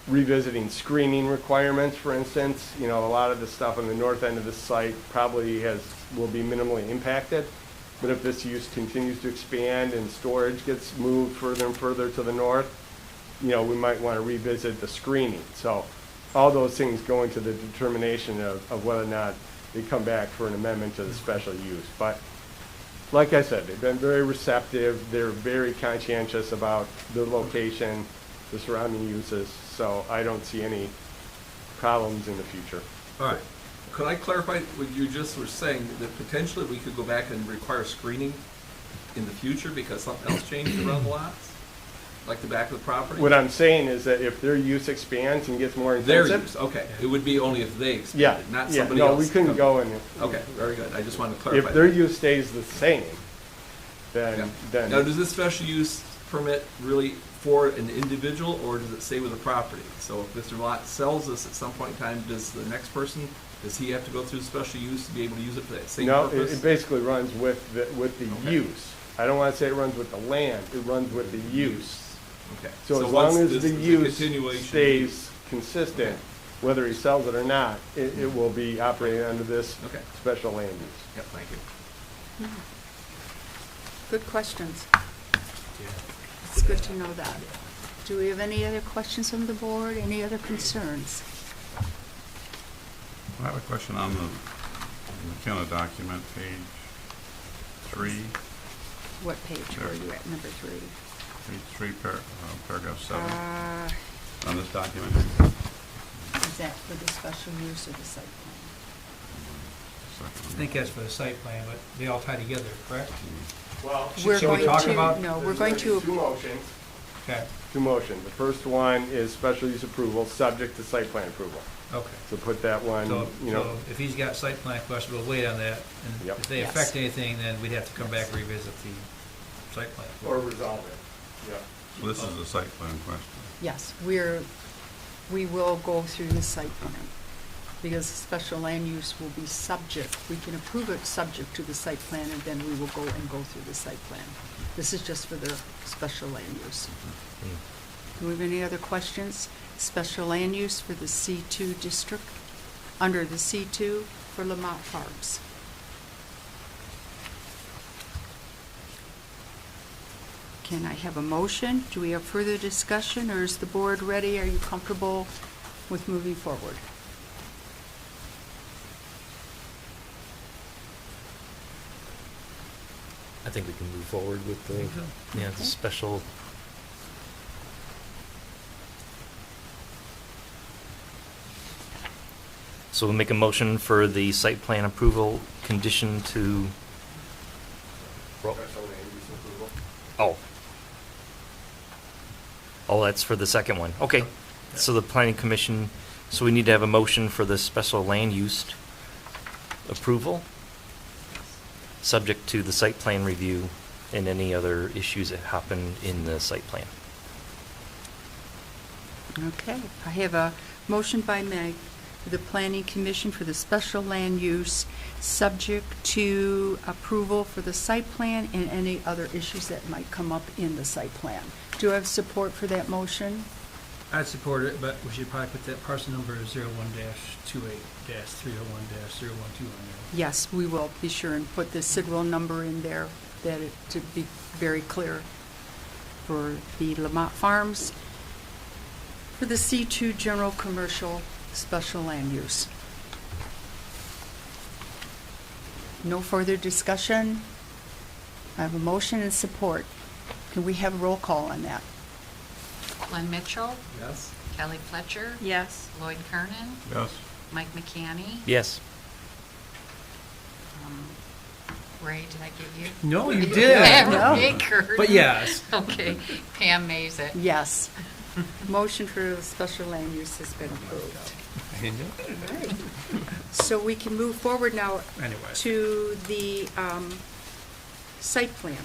revisiting screening requirements, for instance. You know, a lot of the stuff on the north end of the site probably will be minimally impacted. But if this use continues to expand and storage gets moved further and further to the north, you know, we might want to revisit the screening. So all those things go into the determination of whether or not they come back for an amendment to the special use. But like I said, they've been very receptive. They're very conscientious about the location, the surrounding uses. So I don't see any problems in the future. All right. Could I clarify what you just were saying, that potentially we could go back and require screening in the future because something else changed around the lots? Like the back of the property? What I'm saying is that if their use expands and gets more Their intensive. use, okay. It would be only if they Yeah, expanded, not yeah, somebody no, else. we couldn't go and. Okay, very good. I just wanted to clarify. If their that. use stays the same, Yeah. then. Now, does this special use permit really for an individual, or does it stay with the property? So if Mr. Lot sells this at some point in time, does the next person, does he have to go through special use to be able to use it for that same No, purpose? it basically runs with the Okay. use. I don't want to say it runs with the land, it runs with the use. Okay. So as once long as this the is a use continuation- stays consistent, whether he sells it or not, it will be operating under this Okay. special land use. Yep, thank you. Good questions. It's good to know that. Do we have any other questions from the board? Any other concerns? I have a question on the McKenna document, page 3. What page were you at, number 3? Page 3, paragraph 7, Uh, on this document. Is that for the special use or the site I think that's for the site plan, but they all tie together, correct? Well, plan? We're Shall we going talk to, about- no, we're going to, Two motions. Okay, Two motions. The first one is special use approval, subject to site plan approval. okay. So put that one, So, you know, so if he's got site plan questions, we'll wait on that. And Yep. if they Yes. affect anything, then we'd have to come back and revisit the site plan. or resolve it. Yeah. So this is a site plan question. yes, we will go through the site plan because special land use will be subject. We can approve it subject to the site plan and then we will go through the site plan. This is just for the special land use. Do we have any other questions? Special land use for the C2 district, under the C2 for Lamont Farms. Can I have a motion? Do we have further discussion, or is the board ready? Are you comfortable with moving forward? I think we can move forward with the, the Okay. special. So we'll make a motion for the site plan approval condition to. Special land use approval. Oh. Oh, that's for the second one. Okay. So the planning commission, so we need to have a motion for the special land use approval, subject to the site plan review and any other issues that happen in the site plan. Okay, I have a motion by Meg for the planning commission for the special land use, subject to approval for the site plan and any other issues that might come up in the site plan. Do I have support for that motion? I'd support it, but we should probably put that parcel number 01-28-301-012 on there. Yes, we will be sure and put the Sidwell number in there, that it to be very clear for the Lamont Farms, for the C2 general commercial special land use. No further discussion. I have a motion and support. Can we have a roll call on that? Glenn Mitchell, Yes? Kelly Fletcher, Yes. Lloyd Kernan, Yes? Mike McCanny. Yes. Ray, did I get you? No, you did. No. Ray Kernan. But yes. Okay, Pam Mazet. Yes. Motion for the special land use has been approved. I didn't do it. All right. So we can move forward now Anyway. to the site plan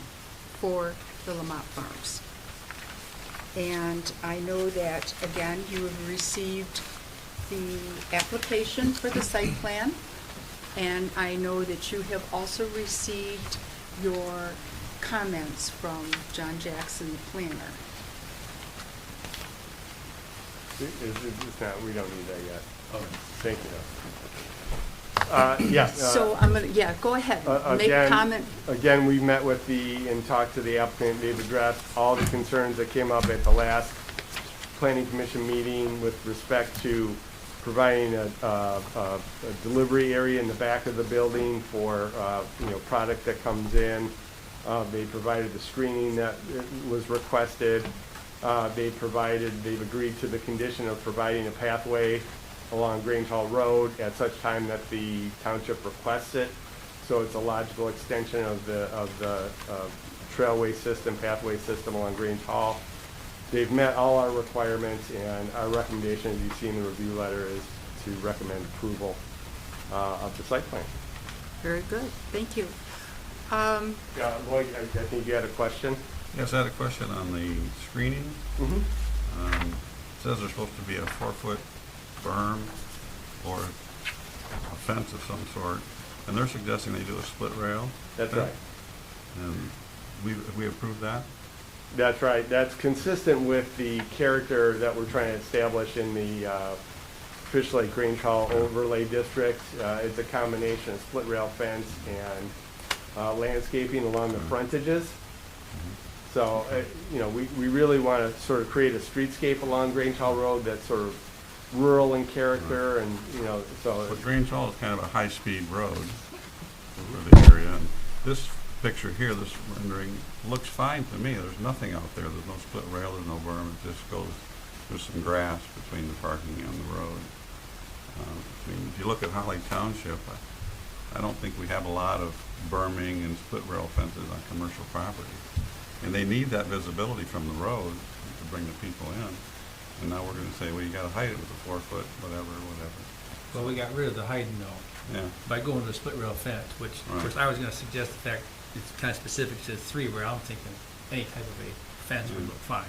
for the Lamont Farms. And I know that, again, you have received the application for the site plan, and I know that you have also received your comments from John Jackson, the planner. It's not, we don't need that yet. Okay. Thank you. Yeah. So I'm gonna, yeah, go ahead, make Again- comment. Again, we met with and talked to the applicant. They've addressed all the concerns that came up at the last planning commission meeting with respect to providing a delivery area in the back of the building for, product that comes in. They provided the screening that was requested. They've agreed to the condition of providing a pathway along Grange Hall Road at such time that the township requests it. So it's a logical extension of the trailway system, pathway system along Grange Hall. They've met all our requirements, and our recommendation, as you see in the review letter, is to recommend approval of the site plan. Very good, thank you. Yeah, Lloyd, I think you had a question? Yes, I had a question on the screening. Mm-hmm. It says there's supposed to be a 4-foot berm or a fence of some sort, and they're suggesting they do a split rail. That's thing. right. And we approved that? That's right. That's consistent with the character that we're trying to establish in the Fish Lake Grange Hall overlay district. It's a combination of split rail fence and landscaping along the frontages. So, we really want to sort of create a streetscape along Grange Hall Road that's sort of rural in character, and, so. But Grange Hall is kind of a high-speed road for the area, and this picture here, this rendering, looks fine to me. There's nothing out there. There's no split rail, there's no berm. It just goes, there's some grass between the parking and the road. If you look at Holly Township, I don't think we have a lot of berming and split rail fences on commercial property. And they need that visibility from the road to bring the people in. And now we're going to say, well, you got to hide it with a 4-foot, whatever. Well, we got rid of the hiding though, Yeah. by going to the split rail fence, which, of Right. course, I was gonna suggest the fact it's kind of specific to 3, where I'm thinking any type of a fence would look fine.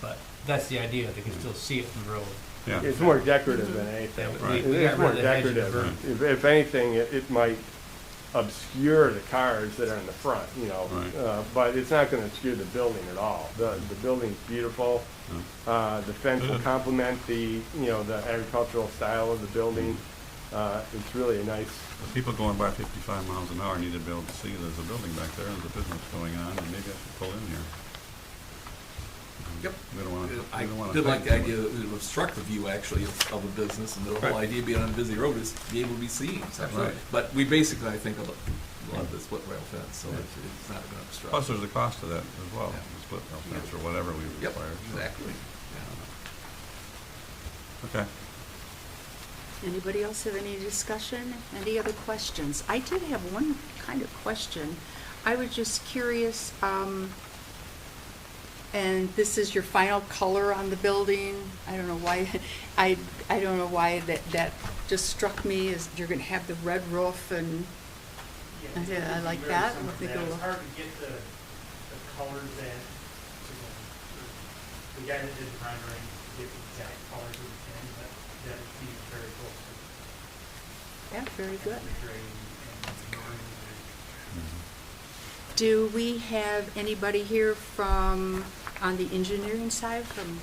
But that's the idea, they can still see it from the road. Yeah. It's more decorative than anything. Yeah, Right. we got It's rid more of the hedges. decorative. If anything, it might obscure the cars that are in the front, Right. but it's not going to obscure the building at all. The building's beautiful. The fence will Good. complement the agricultural style of the building. It's really a nice. The people going by 55 miles an hour need to be able to see there's a building back there, there's a business going on, and maybe I should pull in here. Yep. We don't want to. I did like the idea that it would obstruct the view actually of a business, and the whole Right. idea being on a busy road is to be able to be seen. Right. But we basically, I think, love the split rail fence, so it's not going to obstruct. Plus, there's a cost to that as well, Yeah. the split rail fence or whatever we Yep, require. so. exactly. Okay. Anybody else have any discussion? Any other questions? I did have one kind of question. I was just curious, and this is your final color on the building. I don't know why, I don't know why that just struck me, as you're gonna have the red roof and, yeah, I like that. I think it'll It's look- hard to get the colors that, the guy that did the rendering, to get the exact colors of the tin, but that would be very close to Yeah, very good. the gray and maroon. Do we have anybody here from, on the engineering side, from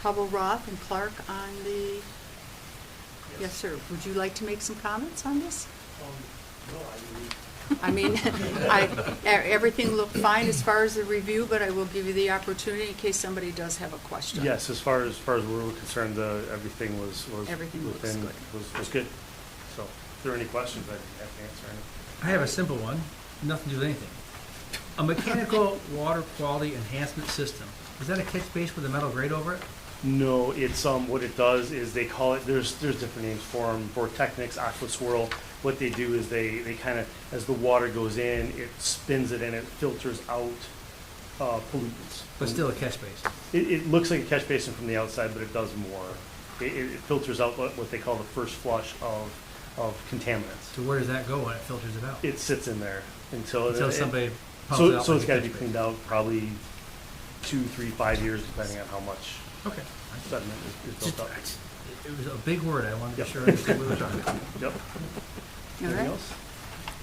Hubble Roth and Clark on the, yes, sir. Would you like to make some comments on this? No, I mean, everything looked fine as far as the review, but I will give you the opportunity in case somebody does have a question. Yes, as far as we were concerned, everything was Everything looks within, good. was good. So if there are any questions, I'd be happy to answer any. I have a simple one, nothing to do with anything. A mechanical water quality enhancement system, is that a catch base with a metal grate over it? No, it's, what it does is they call it, there's different names for them, for Technics, Aqua Swirl. What they do is they kind of, as the water goes in, it spins it and it filters out pollutants. But still a catch base? It looks like a catch basin from the outside, but it does more. It filters out what they call the first flush of contaminants. So where does that go when it filters it out? It sits in there until. Until somebody pumps it out. So like it's a gotta catch be basin. cleaned out probably 2, 3, 5 years, depending on how much Okay. sediment is Just- built up. It was a big word, I wanted to Yep. be sure I understood what we were talking about. Yep. All Anything right. else?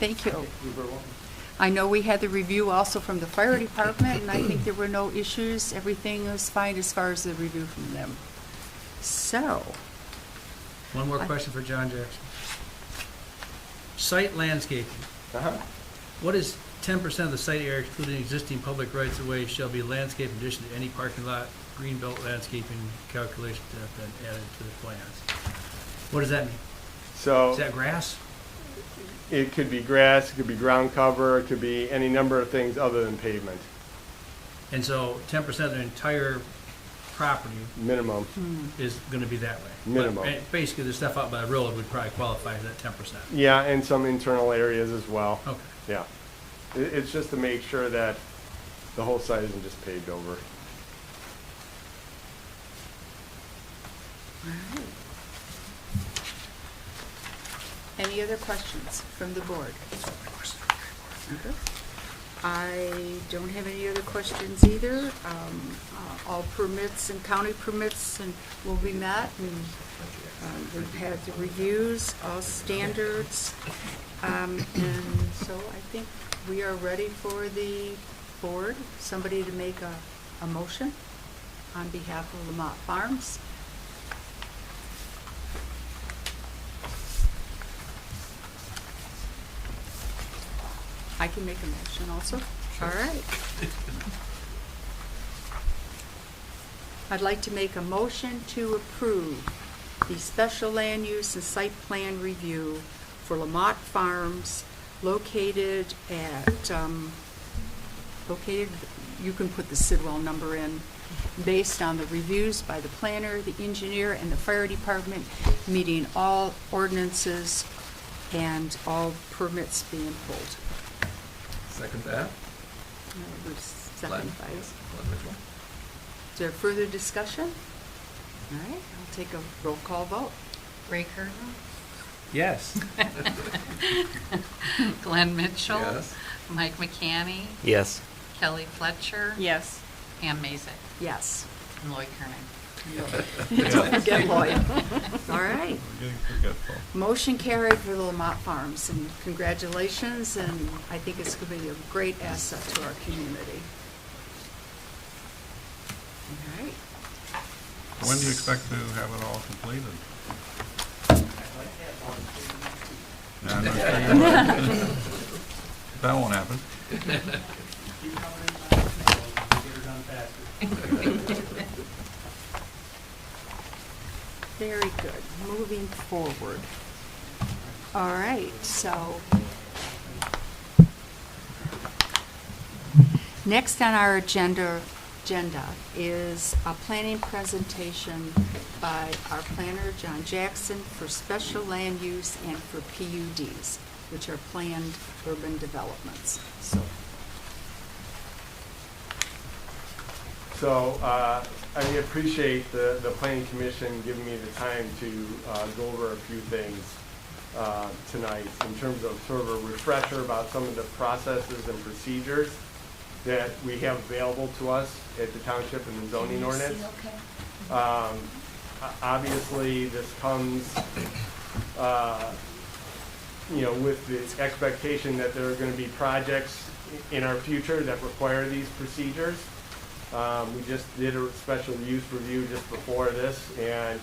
Thank you. You're very welcome. I know we had the review also from the fire department, and I think there were no issues. Everything was fine as far as the review from them. So, One more question for John Jackson. Site landscaping. Uh-huh. What is 10% of the site area, including existing public rights of way, shall be landscaped in addition to any parking lot, greenbelt landscaping calculations that have been added to the plans? What does that mean? So. Is that grass? It could be grass, it could be ground cover, it could be any number of things other than pavement, And so 10% of the entire property minimum. is gonna be that way? Minimum. But basically, the stuff out by the road would probably qualify as that 10%. Yeah, and some internal areas as well. Okay. Yeah. It's just to make sure that the whole site isn't just paved over. all right. Any other questions from the board? Okay. I don't have any other questions either. All permits and county permits and will be met, and we've had the reviews, all standards. And so I think we are ready for the board, somebody to make a motion on behalf of Lamont Farms. I can make a motion also. All right. I'd like to make a motion to approve the special land use and site plan review for Lamont Farms located at, you can put the Sidwell number in, based on the reviews by the planner, the engineer, and the fire department, meeting all ordinances and all permits being pulled. Second that. Second Glenn. by, is Glenn Mitchell. there further discussion? All right, I'll take a roll call vote. Ray Curtin, Yes. Glenn Mitchell. Yes. Mike McCanny, Yes. Kelly Fletcher. Yes. Pam Mazik, Yes. and Lloyd Kernan. Don't forget Lloyd. All right. We're getting forgetful. Motion carried for the Lamont Farms, and congratulations, and I think it's going to be a great asset to our community. All right. When do you expect to have it all completed? Yeah, I'm not sure you will. That won't happen. Keep coming in, we'll get her done faster. Very good. Moving forward. All right, so next on our agenda is a planning presentation by our planner, John Jackson, for special land use and for PUDs, which are planned urban developments. So I appreciate the planning commission giving me the time to go over a few things tonight in terms of sort of a refresher about some of the processes and procedures that we have available to us at the township and the zoning ordinance. Obviously, this comes with the expectation that there are going to be projects in our future that require these procedures. We just did a special use review just before this, and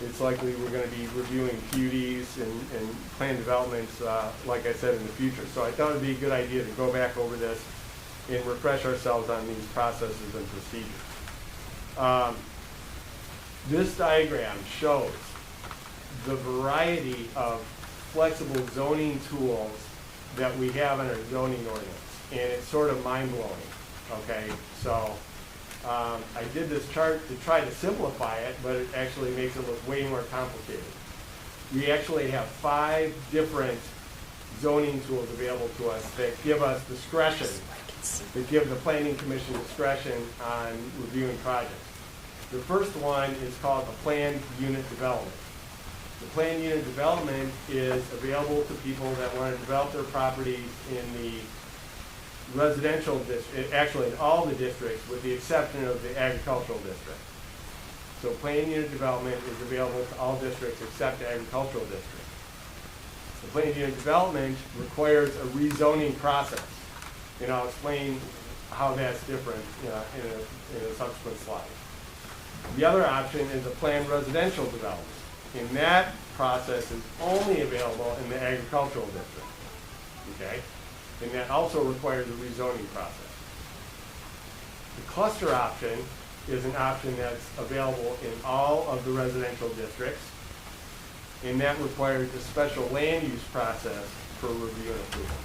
it's likely we're going to be reviewing PUDs and plan developments, like I said, in the future. So I thought it'd be a good idea to go back over this and refresh ourselves on these processes and procedures. This diagram shows the variety of flexible zoning tools that we have in our zoning ordinance, and it's sort of mind-blowing, okay? So I did this chart to try to simplify it, but it actually makes it look way more complicated. We actually have 5 different zoning tools available to us that give us discretion, that give the planning commission discretion on reviewing projects. The first one is called the planned unit development. The planned unit development is available to people that want to develop their properties in the residential district, actually in all the districts with the exception of the agricultural district. So planned unit development is available to all districts except the agricultural district. The planned unit development requires a rezoning process, and I'll explain how that's different in a subsequent slide. The other option is a planned residential development. And that process is only available in the agricultural district, okay? And that also requires a rezoning process. The cluster option is an option that's available in all of the residential districts, and that requires a special land use process for review and approval.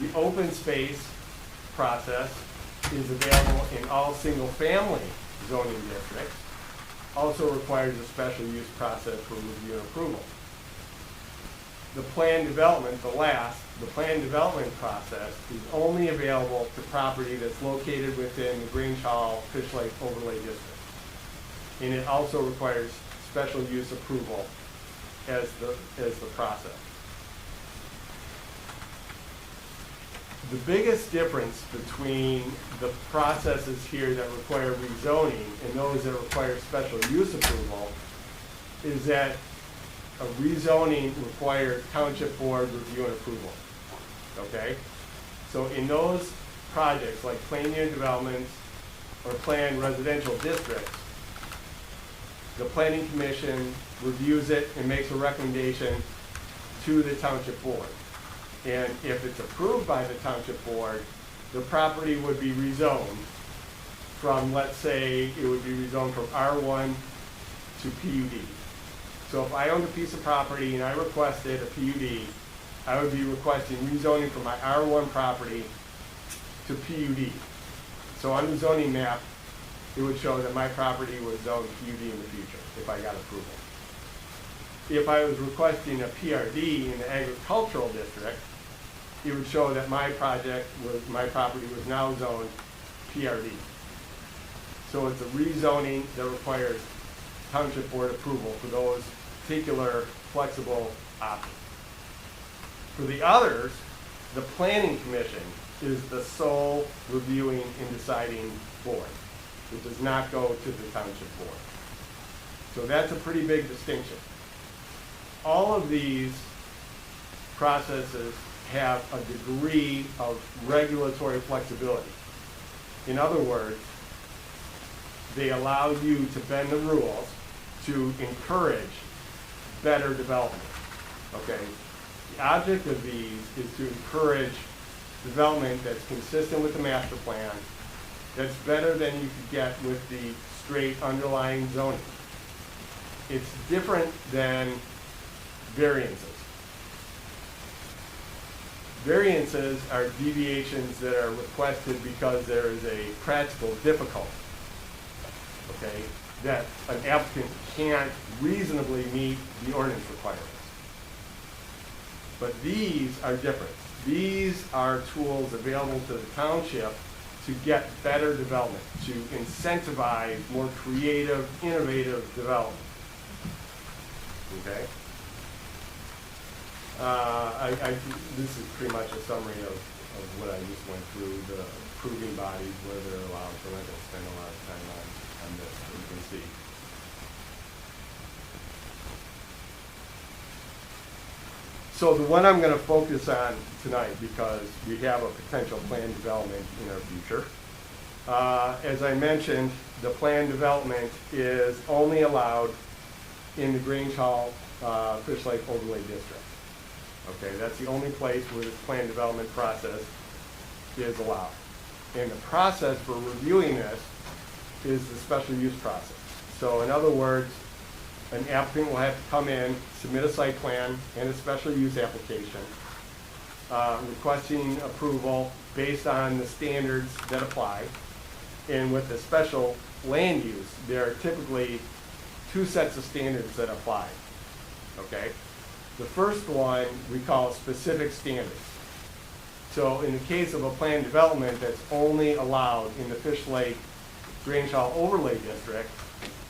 The open space process is available in all single-family zoning districts, also requires a special use process for review and approval. The planned development, the planned development process is only available to property that's located within the Grange Hall Fish Lake Overlay District. And it also requires special use approval as the process. The biggest difference between the processes here that require rezoning and those that require special use approval is that a rezoning requires township board review and approval, okay? So in those projects, like planned unit developments or planned residential districts, the planning commission reviews it and makes a recommendation to the township board. And if it's approved by the township board, the property would be rezoned from, let's say, it would be rezoned from R1 to PUD. So if I owned a piece of property and I requested a PUD, I would be requesting rezoning from my R1 property to PUD. So on the zoning map, it would show that my property was zoned PUD in the future if I got approval. If I was requesting a PRD in the agricultural district, it would show that my property was now zoned PRD. So it's a rezoning that requires township board approval for those particular flexible options. For the others, the planning commission is the sole reviewing and deciding board. It does not go to the township board. So that's a pretty big distinction. All of these processes have a degree of regulatory flexibility. In other words, they allow you to bend the rules to encourage better development, okay? The object of these is to encourage development that's consistent with the master plan, that's better than you could get with the straight underlying zoning. It's different than variances. Variances are deviations that are requested because there is a practical difficulty, okay, that an applicant can't reasonably meet the ordinance requirements. But these are different. These are tools available to the township to get better development, to incentivize more creative, innovative development. Okay? This is pretty much a summary of what I just went through, the approving bodies, where they're allowed, so I'm not going to spend a lot of time on this, as you can see. So the one I'm going to focus on tonight, because we have a potential planned development in our future. As I mentioned, the planned development is only allowed in the Grange Hall Fish Lake Overlay District. Okay, that's the only place where this planned development process is allowed. And the process for reviewing this is the special use process. So in other words, an applicant will have to come in, submit a site plan and a special use application, requesting approval based on the standards that apply. And with the special land use, there are typically two sets of standards that apply, okay? The first one we call specific standards. So in the case of a planned development that's only allowed in the Fish Lake Grange Hall Overlay District,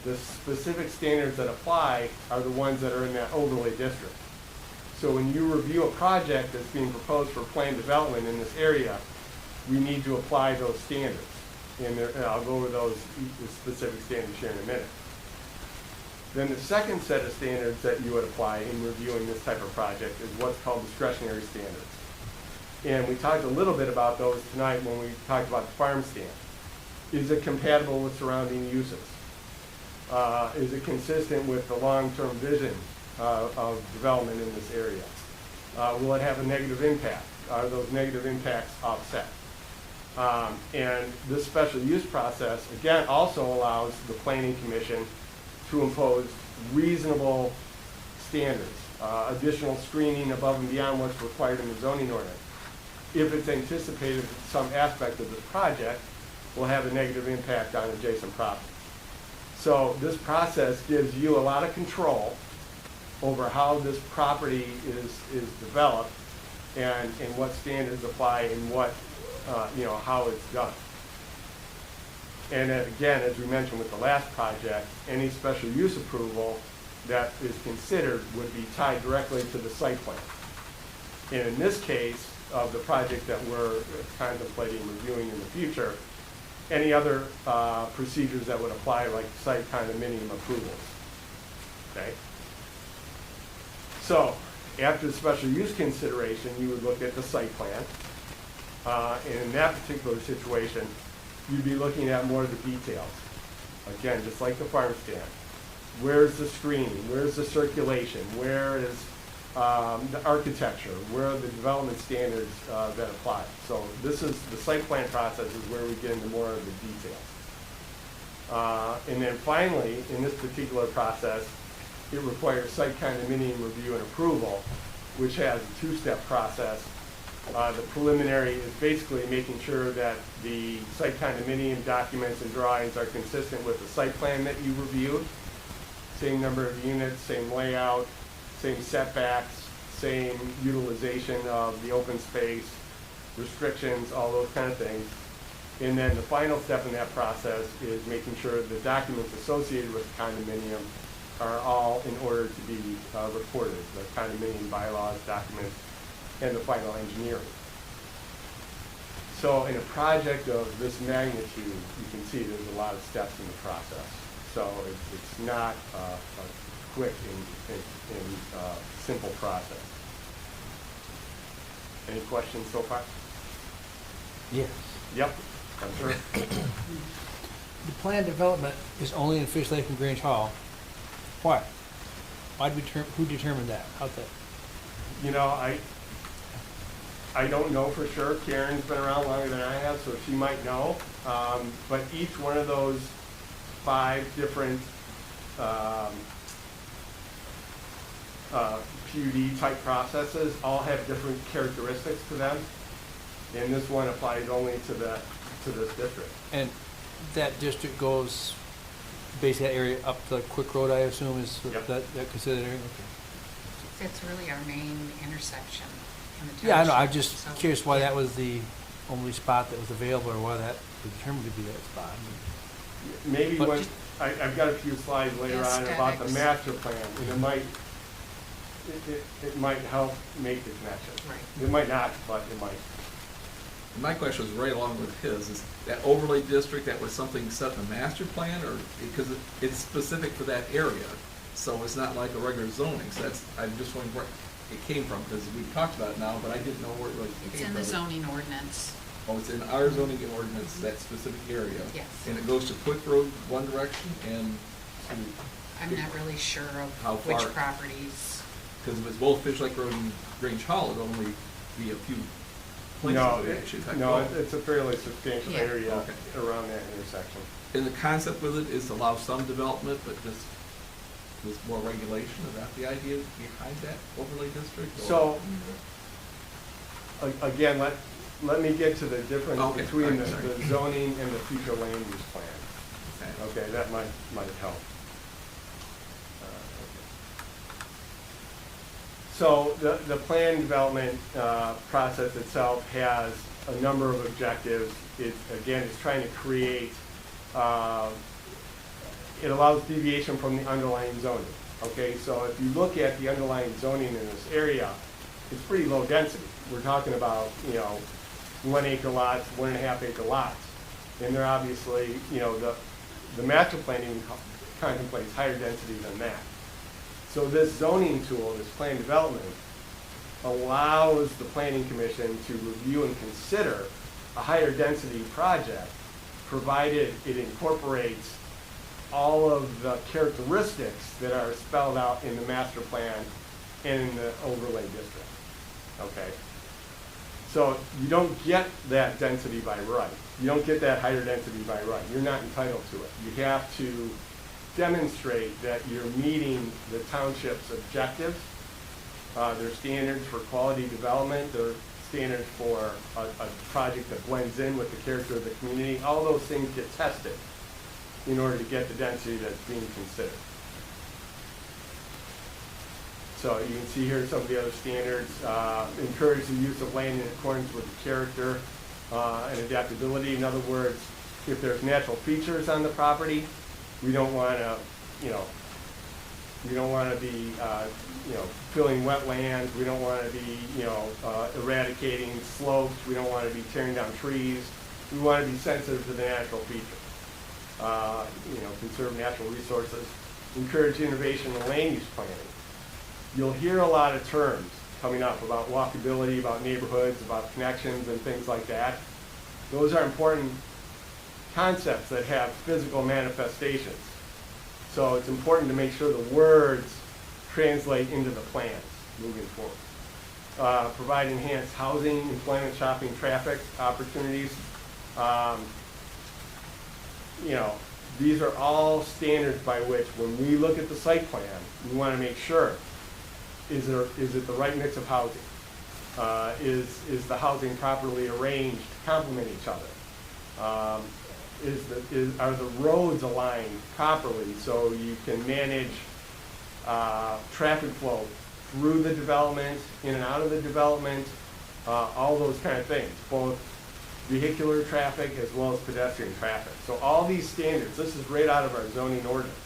the specific standards that apply are the ones that are in that overlay district. So when you review a project that's being proposed for planned development in this area, we need to apply those standards. And I'll go over those specific standards here in a minute. Then the second set of standards that you would apply in reviewing this type of project is what's called discretionary standards. And we talked a little bit about those tonight when we talked about the farm stand. Is it compatible with surrounding uses? Is it consistent with the long-term vision of development in this area? Will it have a negative impact? Are those negative impacts offset? And this special use process, again, also allows the planning commission to impose reasonable standards, additional screening above and beyond what's required in the zoning ordinance. If it's anticipated that some aspect of this project will have a negative impact on adjacent property. So this process gives you a lot of control over how this property is developed and what standards apply and what, how it's done. And again, as we mentioned with the last project, any special use approval that is considered would be tied directly to the site plan. And in this case, of the project that we're contemplating reviewing in the future, any other procedures that would apply, like site condominium approvals. Okay? So, after the special use consideration, you would look at the site plan. And in that particular situation, you'd be looking at more of the details. Again, just like the farm stand. Where's the screening? Where's the circulation? Where is the architecture? Where are the development standards that apply? So this is, the site plan process is where we get into more of the details. And then finally, in this particular process, it requires site condominium review and approval, which has a two-step process. The preliminary is basically making sure that the site condominium documents and drawings are consistent with the site plan that you reviewed. Same number of units, same layout, same setbacks, same utilization of the open space, restrictions, all those kind of things. And then the final step in that process is making sure the documents associated with the condominium are all in order to be recorded, the condominium bylaws, documents, and the final engineering. So in a project of this magnitude, you can see there's a lot of steps in the process. So it's not a quick and simple process. Any questions so far? Yes. Yep, I'm sure. The planned development is only in Fish Lake and Grange Hall. Why? Who determined that? How's that? You know, I don't know for sure. Karen's been around longer than I have, so she might know. But each one of those 5 different PUD type processes all have different characteristics to them. And this one applies only to this district. And that district goes, basically that area up the Quick Road, I assume, is Yep. that considered area? Okay. It's really our main intersection in the township. Yeah, I know, I'm just so- curious why that was the only spot that was available, or why that was determined to be that spot. I mean, Maybe But when, just- I've got a few slides later on about the Aesthetics. master plan, and it might help make the connection. Right. It might not, but it might. My question was right along with his, is that overlay district, that was something set in the master plan, or, because it's specific for that area, so it's not like a regular zoning, so that's, I'm just wondering where it came from, because we talked about it now, but I didn't know where it really It's came in from. the zoning ordinance. Oh, it's in our zoning ordinance, that specific area? Yes. And it goes to Quick Road one direction, and to, I'm not really sure How of which far? properties. because if it's both Fish Lake Road and Grange Hall, it'd only be a few places No, that actually affect no, both. it's a fairly substantial Yeah. area Okay. around that intersection. And the concept with it is to allow some development, but just with more regulation, is that the idea behind that overlay district? or- So, again, let me get to the difference Okay, between all right, sorry. the zoning and the future land use plan. Okay. Okay, that might help. So the plan development process itself has a number of objectives. It's trying to create, it allows deviation from the underlying zoning. Okay, so if you look at the underlying zoning in this area, it's pretty low density. We're talking about, 1 acre lots, 1.5 acre lots. And they're obviously, the master planning contemplates higher density than that. So this zoning tool, this plan development, allows the planning commission to review and consider a higher density project, provided it incorporates all of the characteristics that are spelled out in the master plan and in the overlay district, okay? So you don't get that density by right. You don't get that higher density by right. You're not entitled to it. You have to demonstrate that you're meeting the township's objectives, their standards for quality development, their standards for a project that blends in with the character of the community. All those things get tested in order to get the density that's being considered. So you can see here some of the other standards. Encourage the use of land in accordance with the character and adaptability. In other words, if there's natural features on the property, we don't want to, we don't want to be, filling wetlands. We don't want to be, eradicating slopes. We don't want to be tearing down trees. We want to be sensitive to the natural features. Conserve natural resources. Encourage innovation in land use planning. You'll hear a lot of terms coming up about walkability, about neighborhoods, about connections and things like that. Those are important concepts that have physical manifestations. So it's important to make sure the words translate into the plans moving forward. Provide enhanced housing, employment, shopping, traffic opportunities. These are all standards by which when we look at the site plan, we want to make sure, is it the right mix of housing? Is the housing properly arranged to complement each other? Are the roads aligned properly so you can manage traffic flow through the development, in and out of the development, all those kind of things, both vehicular traffic as well as pedestrian traffic. So all these standards, this is right out of our zoning ordinance.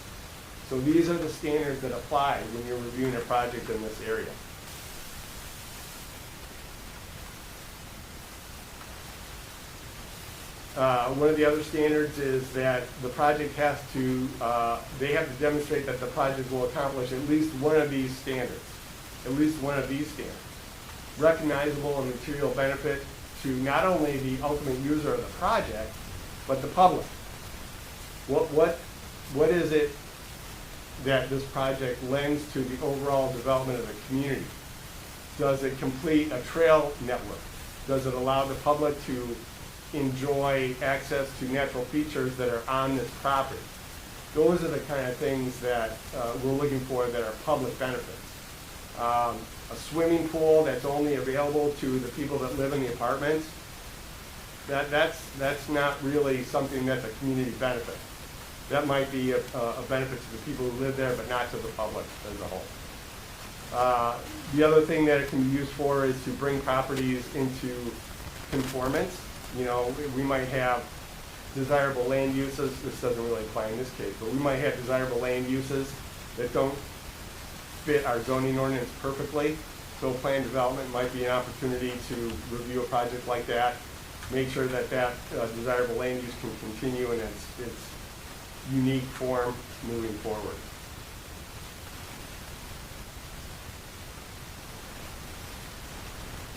So these are the standards that apply when you're reviewing a project in this area. One of the other standards is that the project has to, they have to demonstrate that the project will accomplish at least one of these standards. At least one of these standards. Recognizable and material benefit to not only the ultimate user of the project, but the public. What is it that this project lends to the overall development of the community? Does it complete a trail network? Does it allow the public to enjoy access to natural features that are on this property? Those are the kind of things that we're looking for that are public benefits. A swimming pool that's only available to the people that live in the apartments, that's not really something that's a community benefit. That might be a benefit to the people who live there, but not to the public as a whole. The other thing that it can be used for is to bring properties into conformance. We might have desirable land uses. This doesn't really apply in this case, but we might have desirable land uses that don't fit our zoning ordinance perfectly. So plan development might be an opportunity to review a project like that, make sure that desirable land use can continue in its unique form moving forward.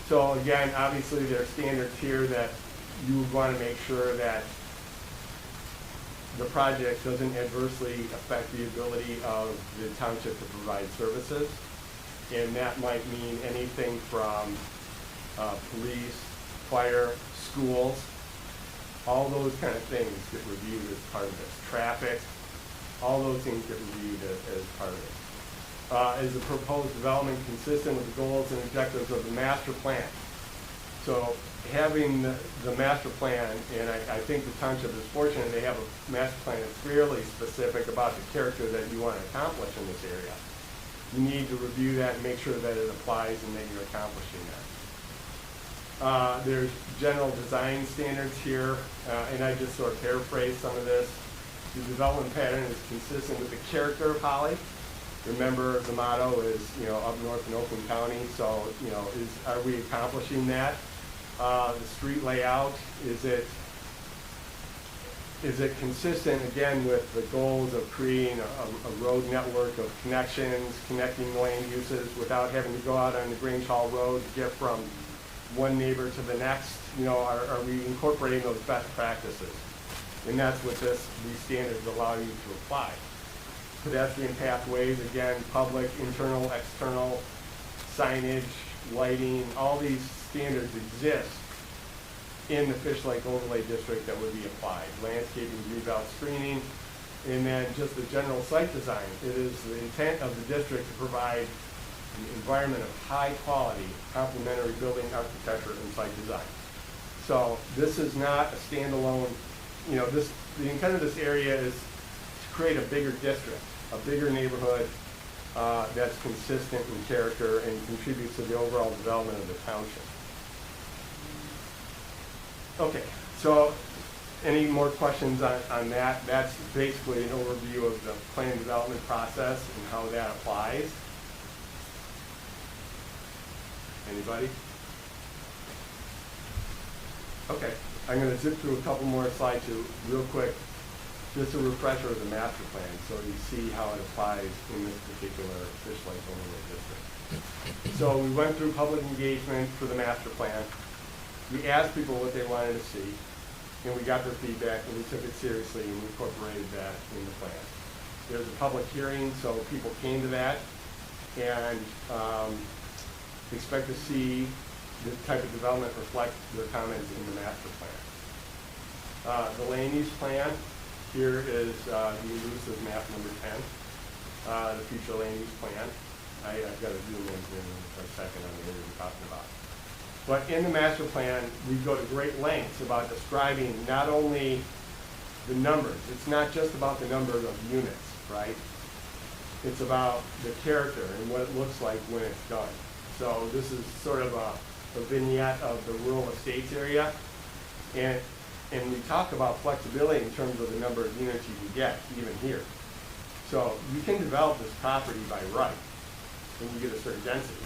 So again, obviously there are standards here that you would want to make sure that the project doesn't adversely affect the ability of the township to provide services. And that might mean anything from police, fire, schools, all those kind of things get reviewed as part of this. Traffic, all those things get reviewed as part of it. Is the proposed development consistent with the goals and objectives of the master plan? So having the master plan, and I think the township is fortunate they have a master plan that's fairly specific about the character that you want to accomplish in this area. You need to review that and make sure that it applies and that you're accomplishing that. There's general design standards here, and I just sort of paraphrase some of this. The development pattern is consistent with the character of Holly. Remember, the motto is, up north in Oakland County, so, are we accomplishing that? The street layout, is it consistent, again, with the goals of creating a road network of connections, connecting land uses without having to go out on the Grange Hall Road to get from one neighbor to the next? Are we incorporating those best practices? And that's what these standards allow you to apply. Pedestrian pathways, again, public, internal, external, signage, lighting, all these standards exist in the Fish Lake Overlay District that would be applied. Landscaping, greenbelt screening, and then just the general site design. It is the intent of the district to provide an environment of high quality, complementary building architecture and site design. So this is not a standalone, the intent of this area is to create a bigger district, a bigger neighborhood that's consistent in character and contributes to the overall development of the township. Okay, so any more questions on that? That's basically an overview of the plan development process and how that applies. Anybody? Okay, I'm going to zip through a couple more slides to real quick, just a refresher of the master plan so you see how it applies in this particular Fish Lake Overlay District. So we went through public engagement for the master plan. We asked people what they wanted to see, and we got their feedback, and we took it seriously, and we incorporated that in the plan. There's a public hearing, so people came to that, and expect to see this type of development reflect their comments in the master plan. The land use plan, here is the elusive map number 10, the future land use plan. I've got to zoom in here for a second on the area we're talking about. But in the master plan, we go to great lengths about describing not only the numbers, it's not just about the number of units, right? It's about the character and what it looks like when it's done. So this is sort of a vignette of the rural estates area. And we talk about flexibility in terms of the number of units you can get, even here. So you can develop this property by right when you get a certain density.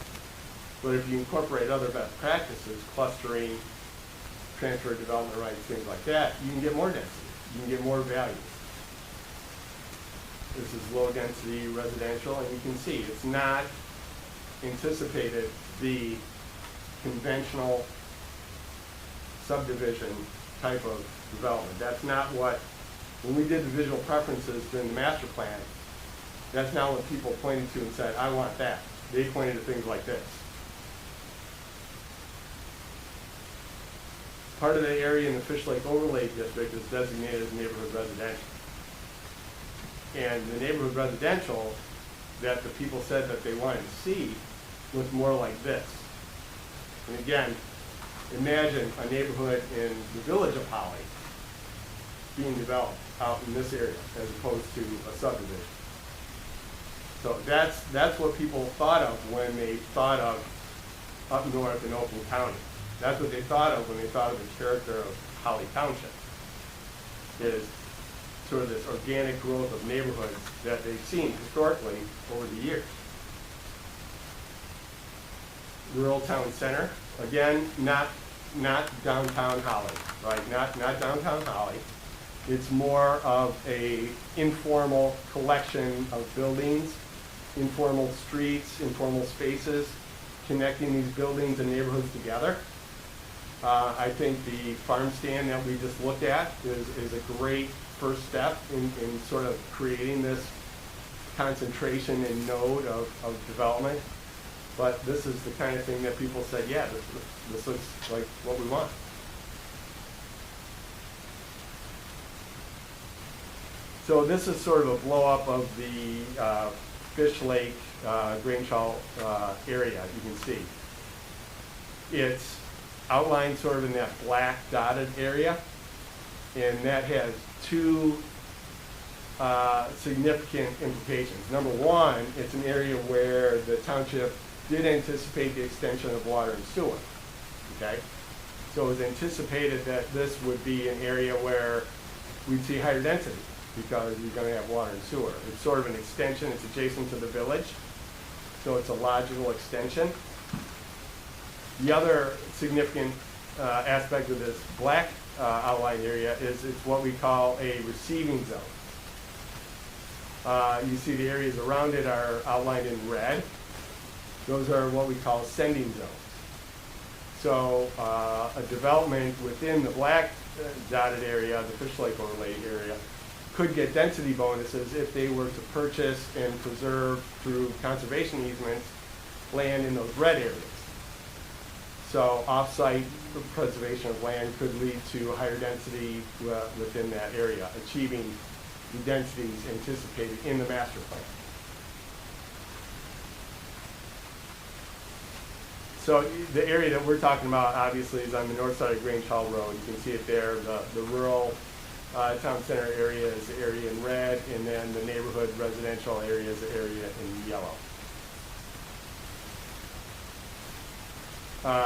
But if you incorporate other best practices, clustering, transfer of development rights, things like that, you can get more density. You can get more value. This is low density residential, and you can see it's not anticipated to be conventional subdivision type of development. That's not what, when we did the visual preferences during the master plan, that's not what people pointed to and said, I want that. They pointed to things like this. Part of the area in the Fish Lake Overlay District is designated as neighborhood residential. And the neighborhood residential that the people said that they wanted to see was more like this. And again, imagine a neighborhood in the village of Holly being developed out in this area as opposed to a subdivision. So that's what people thought of when they thought of up north in Oakland County. That's what they thought of when they thought of the character of Holly Township, is sort of this organic growth of neighborhoods that they've seen historically over the years. Rural town center, again, not downtown Holly, right? Not downtown Holly. It's more of a informal collection of buildings, informal streets, informal spaces, connecting these buildings and neighborhoods together. I think the farm stand that we just looked at is a great first step in sort of creating this concentration and node of development. But this is the kind of thing that people said, yeah, this looks like what we want. So this is sort of a blow up of the Fish Lake, Grangeall area, you can see. It's outlined sort of in that black dotted area, and that has two significant implications. Number one, it's an area where the township did anticipate the extension of water and sewer, okay? So it was anticipated that this would be an area where we'd see higher density because you're gonna have water and sewer. It's sort of an extension, it's adjacent to the village, so it's a logical extension. The other significant aspect of this black outline area is it's what we call a receiving zone. You see the areas around it are outlined in red. Those are what we call sending zones. So a development within the black dotted area, the Fish Lake overlay area, could get density bonuses if they were to purchase and preserve through conservation easements land in those red areas. So off-site preservation of land could lead to higher density within that area, achieving the densities anticipated in the master plan. So the area that we're talking about obviously is on the north side of Grange Hall Road. You can see it there. The rural town center area is the area in red, and then the neighborhood residential area is the area in yellow.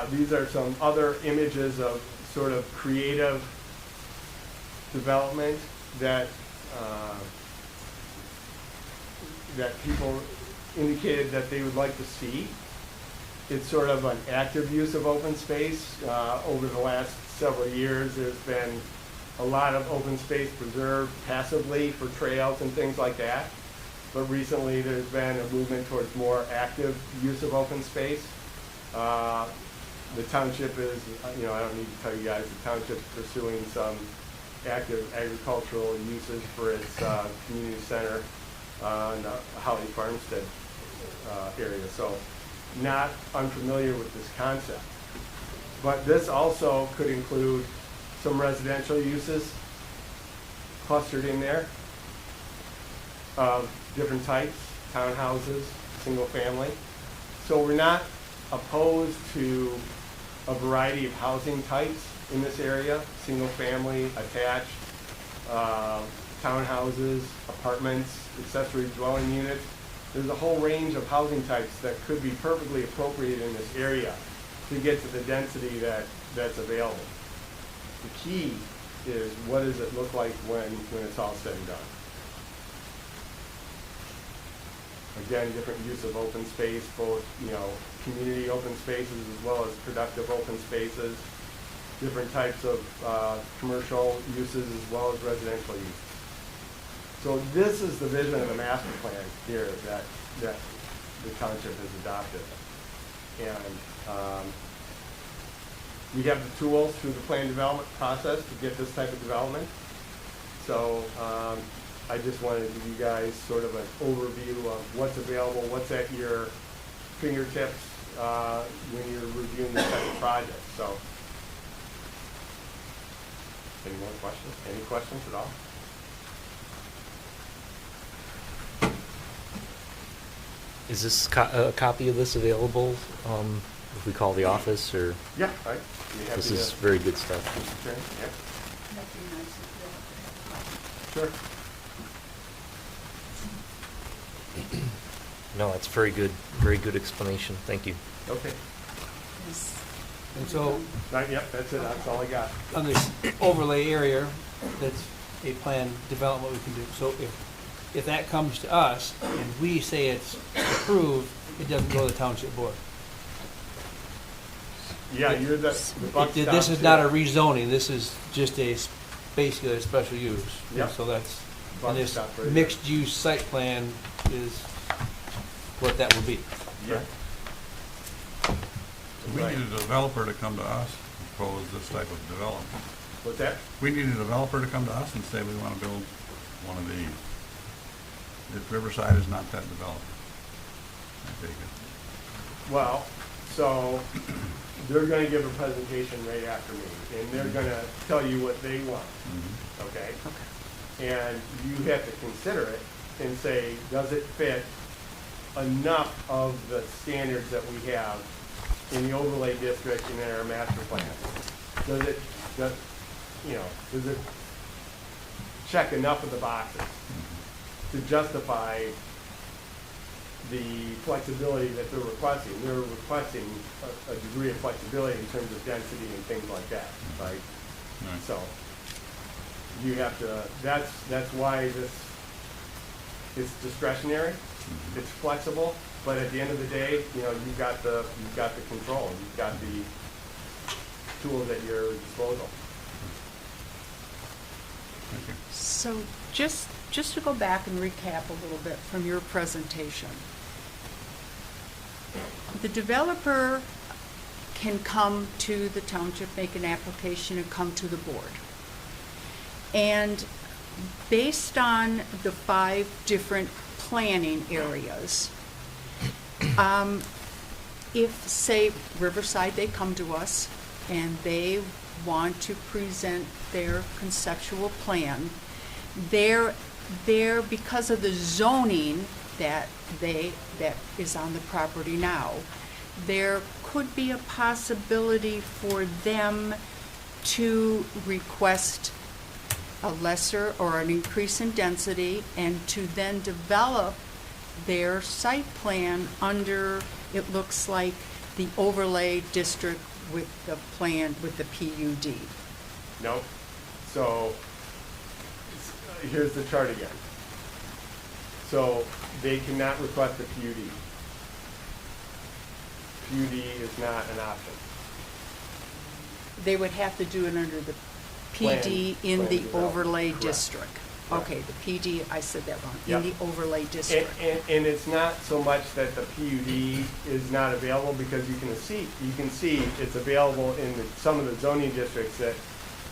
These are some other images of sort of creative development that people indicated that they would like to see. It's sort of an active use of open space. Over the last several years, there's been a lot of open space preserved passively for trails and things like that. But recently, there's been a movement towards more active use of open space. The township is, I don't need to tell you guys, the township's pursuing some active agricultural uses for its community center in the Holly Farmstead area. So not unfamiliar with this concept. But this also could include some residential uses clustered in there of different types, townhouses, single family. So we're not opposed to a variety of housing types in this area, single family, attached, townhouses, apartments, accessory dwelling units. There's a whole range of housing types that could be perfectly appropriate in this area to get to the density that's available. The key is, what does it look like when it's all said and done? Again, different use of open space, both, community open spaces as well as productive open spaces, different types of commercial uses as well as residential uses. So this is the vision of the master plan here that the township has adopted. And we have the tools through the plan development process to get this type of development. So I just wanted to give you guys sort of an overview of what's available, what's at your fingertips when you're reviewing this type of project. So, any more questions? Any questions at all? Is this a copy of this available if we call the office, or? Yeah, right. This is very good stuff. Okay, yeah. That'd be nice if you have a copy. Sure. No, that's very good explanation. Thank you. Okay. Yes. And so, Right, yep, that's it. That's all I got. on this overlay area, that's a planned development we can do. So if that comes to us and we say it's approved, it doesn't go to the township board. Yeah, you're the buck This stops is not a here. rezoning, this is just basically a special use. Yep. So that's, Buck and this stop right there. mixed-use site plan is what that will be. Yeah. We Right. need a developer to come to us and propose this type of development. What's that? We need a developer to come to us and say we want to build one of these. If Riverside is not that developed, I take it. Well, so they're gonna give a presentation right after me, and they're gonna tell you what they want, okay? And you have to consider it and say, does it fit enough of the standards that we have in the overlay district and in our master plan? Does it check enough of the boxes to justify the flexibility that they're requesting? They're requesting a degree of flexibility in terms of density and things like that, right? Right. So you have to, that's why it's discretionary, it's flexible, but at the end of the day, you've got the control, you've got the tools at your disposal. Thank you. So just to go back and recap a little bit from your presentation. The developer can come to the township, make an application, and come to the board. And based on the 5 different planning areas, if, say, Riverside, they come to us and they want to present their conceptual plan, they're, because of the zoning that is on the property now, there could be a possibility for them to request a lesser or an increase in density and to then develop their site plan under, it looks like, the overlay district with the plan, with the PUD. No. So here's the chart again. So they cannot request a PUD. PUD is not an option. They would have to do it under the Plan- PD in plan the development. overlay Correct. district. Correct. Okay, the PD, I said that wrong, Yep. in the overlay And, district. and it's not so much that the PUD is not available, because you can see it's available in some of the zoning districts that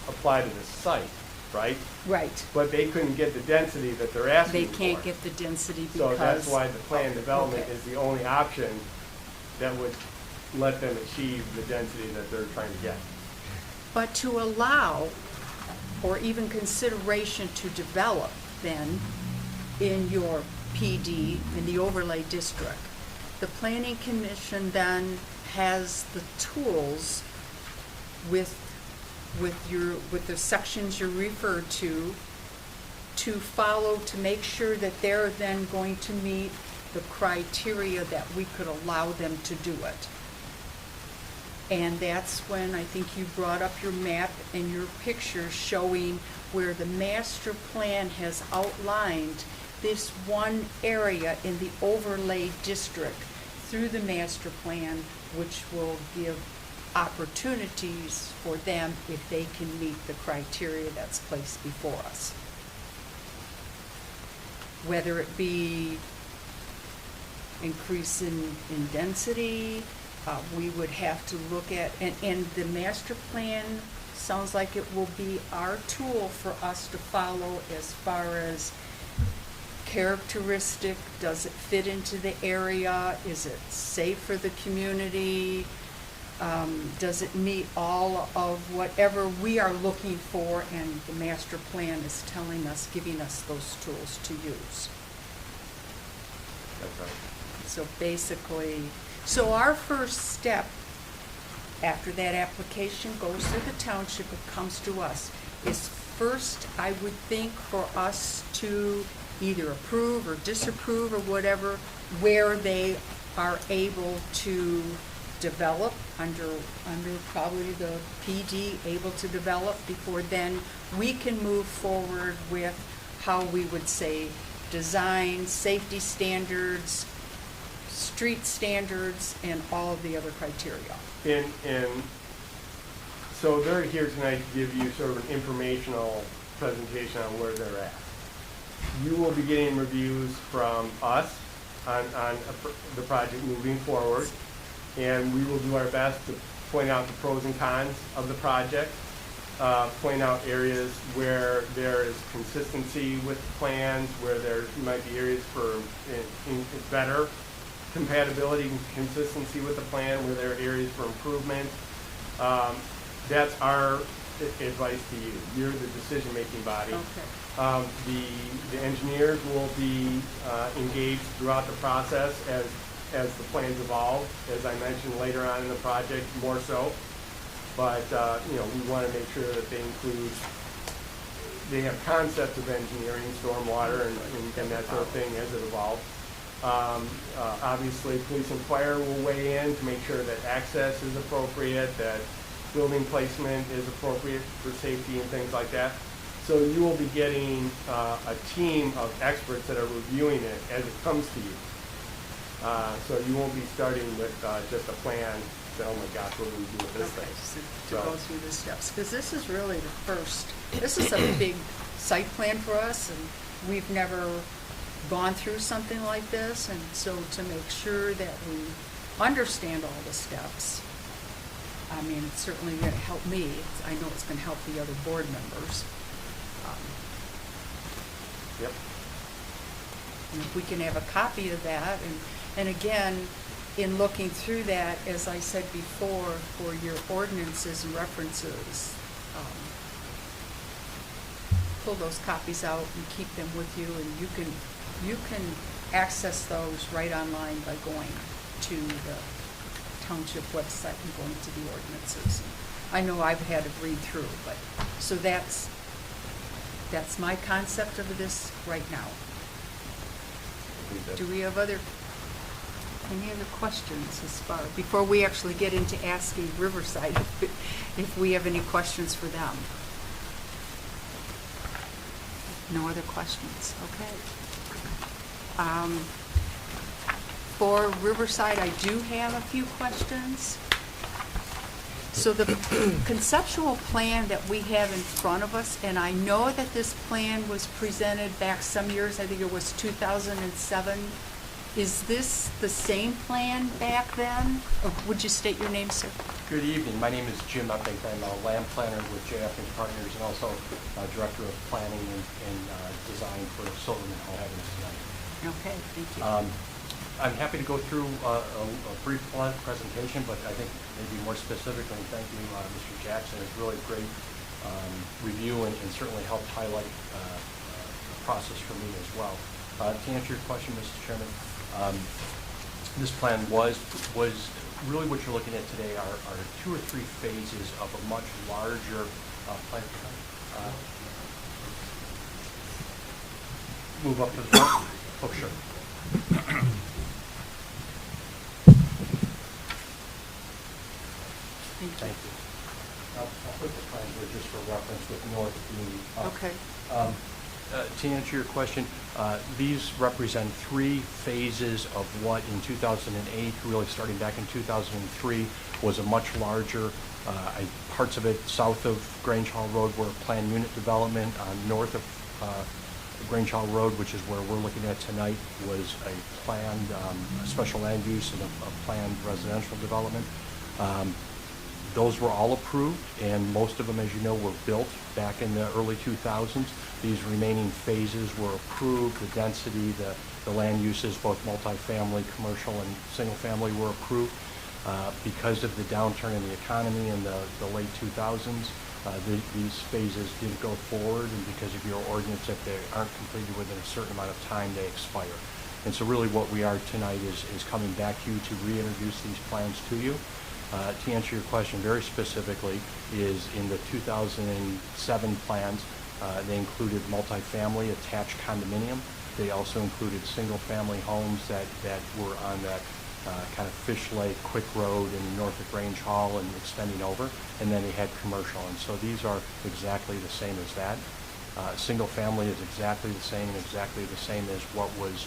apply to this site, right? Right. But they couldn't get the density that they're asking They for. can't get the density because. So that's why the plan development Okay. is the only option that would let them achieve the density that they're trying to get. But to allow, or even consideration to develop then in your PD, in the overlay district, the planning commission then has the tools with the sections you referred to follow, to make sure that they're then going to meet the criteria that we could allow them to do it. And that's when I think you brought up your map and your picture showing where the master plan has outlined this one area in the overlay district through the master plan, which will give opportunities for them if they can meet the criteria that's placed before us. Whether it be increase in density, we would have to look at, and the master plan sounds like it will be our tool for us to follow as far as characteristic, does it fit into the area, is it safe for the community, does it meet all of whatever we are looking for, and the master plan is telling us, giving us those tools to use. That's right. So basically, so our first step after that application goes through the township, it comes to us, is first, I would think, for us to either approve or disapprove or whatever, where they are able to develop under probably the PD, able to develop, before then we can move forward with how we would say design, safety standards, street standards, and all of the other criteria. And so they're here tonight to give you sort of an informational presentation on where they're at. You will be getting reviews from us on the project moving forward, and we will do our best to point out the pros and cons of the project, point out areas where there is consistency with plans, where there might be areas for better compatibility and consistency with the plan, where there are areas for improvement. That's our advice to you. You're the decision-making body. Okay. The engineers will be engaged throughout the process as the plans evolve, as I mentioned later on in the project, more so. But we want to make sure that they have concepts of engineering, stormwater, and that sort of thing as it evolves. Obviously, police and fire will weigh in to make sure that access is appropriate, that building placement is appropriate for safety and things like that. So you will be getting a team of experts that are reviewing it as it comes to you. So you won't be starting with just a plan, say, oh my gosh, what do we do with this Okay, thing? so to go through the steps, because this is really the first, this is a big site plan for us, and we've never gone through something like this, and so to make sure that we understand all the steps, I mean, it's certainly going to help me. I know it's going to help the other board members. Yep. And if we can have a copy of that, and again, in looking through that, as I said before, for your ordinances and references, pull those copies out and keep them with you, and you can access those right online by going to the township website and going to the ordinances. I know I've had to read through, but, so that's my concept of this right now. Do we have any other questions as far, before we actually get into asking Riverside if we have any questions for them? No other questions, okay. For Riverside, I do have a few questions. So the conceptual plan that we have in front of us, and I know that this plan was presented back some years, I think it was 2007. Is this the same plan back then? Or would you state your name, sir? Good evening. My name is Jim Epping. I'm a land planner with J. Epping Partners and also Director of Planning and Design for Silverman Home Heavens tonight. Okay, thank you. I'm happy to go through a brief presentation, but I think maybe more specifically, thank you, Mr. Jackson. It's really a great review and certainly helped highlight the process for me as well. To answer your question, Mr. Chairman, this plan was really what you're looking at today are 2 or 3 phases of a much larger plan. Move up to the front. Oh, sure. Thank you. I'll put the plans here just for reference with north being up. Okay. To answer your question, these represent 3 phases of what in 2008, really starting back in 2003, was a much larger, parts of it south of Grange Hall Road were planned unit development. North of Grange Hall Road, which is where we're looking at tonight, was a planned special land use and a planned residential development. Those were all approved, and most of them, as you know, were built back in the early 2000s. These remaining phases were approved. The density, the land uses, both multifamily, commercial, and single family were approved. Because of the downturn in the economy in the late 2000s, these phases didn't go forward, and because of your ordinance, if they aren't completed within a certain amount of time, they expire. And so really what we are tonight is coming back to you to reintroduce these plans to you. To answer your question very specifically, is in the 2007 plans, they included multifamily attached condominium. They also included single-family homes that were on that kind of Fish Lake, Quick Road and north of Grange Hall and extending over. And then they had commercial. And so these are exactly the same as that. Single-family is exactly the same and exactly the same as what was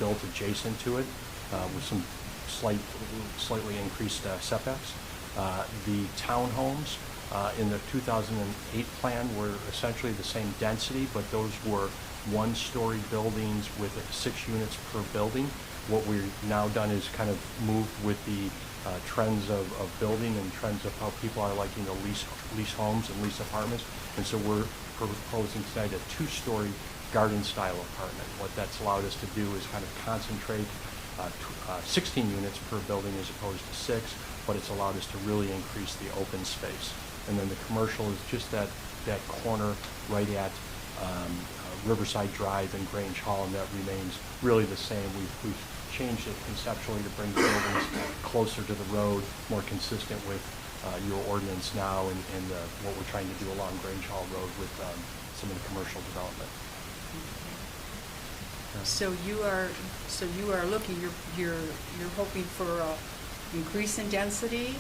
built adjacent to it with some slightly increased setbacks. The townhomes in the 2008 plan were essentially the same density, but those were 1-story buildings with 6 units per building. What we've now done is kind of moved with the trends of building and trends of how people are liking to lease homes and lease apartments. And so we're proposing tonight a 2-story garden-style apartment. What that's allowed us to do is kind of concentrate 16 units per building as opposed to 6, but it's allowed us to really increase the open space. And then the commercial is just that corner right at Riverside Drive and Grange Hall, and that remains really the same. We've changed it conceptually to bring the buildings closer to the road, more consistent with your ordinance now and what we're trying to do along Grange Hall Road with some of the commercial development. So you are looking, you're hoping for increase in density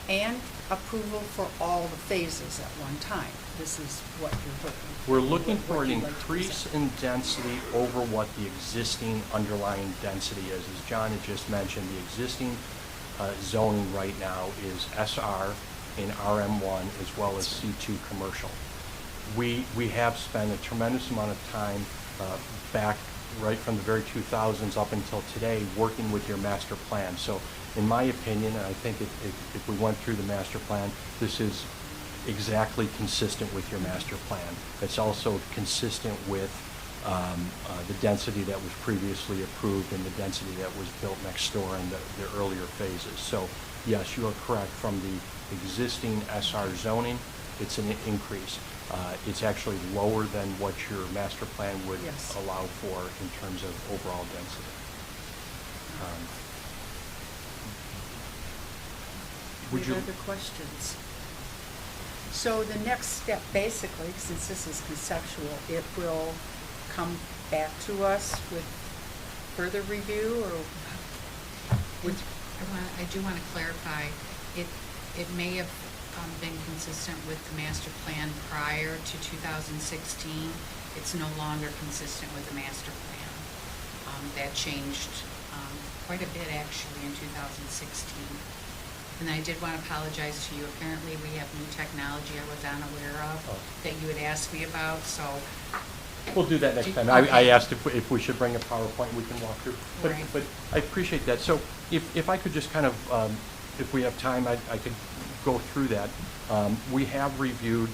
and approval for all the phases at one time. This is what you're hoping for. We're looking for what an you'd like to increase present. in density over what the existing underlying density is. As John had just mentioned, the existing zoning right now is SR in RM1 as well as C2 commercial. We have spent a tremendous amount of time back right from the very 2000s up until today working with your master plan. So in my opinion, and I think if we went through the master plan, this is exactly consistent with your master plan. It's also consistent with the density that was previously approved and the density that was built next door in the earlier phases. So yes, you are correct. From the existing SR zoning, it's an increase. It's actually lower than what your master plan would Yes. allow for in terms of overall density. Would Any you, other questions? So the next step, basically, since this is conceptual, it will come back to us with further review, or with, I do want to clarify, it may have been consistent with the master plan prior to 2016. It's no longer consistent with the master plan. That changed quite a bit, actually, in 2016. And I did want to apologize to you. Apparently, we have new technology I was unaware of that you had asked me about, so. we'll do that next time. Okay. I asked if we should bring a PowerPoint we can walk through. Right. But I appreciate that. So if I could just kind of, if we have time, I could go through that. We have reviewed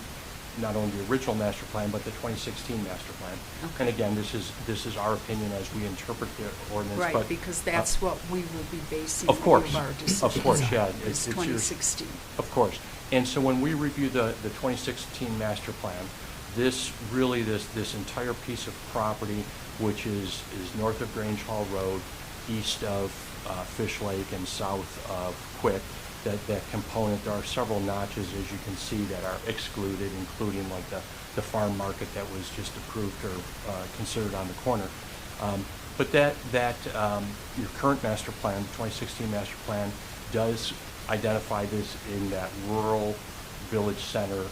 not only the original master plan, but the 2016 master plan. Okay. And again, this is our opinion as we interpret the ordinance. right, but, because that's what we will be basing Of course. all of our decisions Of course, on, yeah. is It's your- 2016. Of course. And so when we review the 2016 master plan, this really, this entire piece of property, which is north of Grange Hall Road, east of Fish Lake and south of Quick, that component, there are several notches, as you can see, that are excluded, including like the farm market that was just approved or considered on the corner. But your current master plan, 2016 master plan, does identify this in that rural village center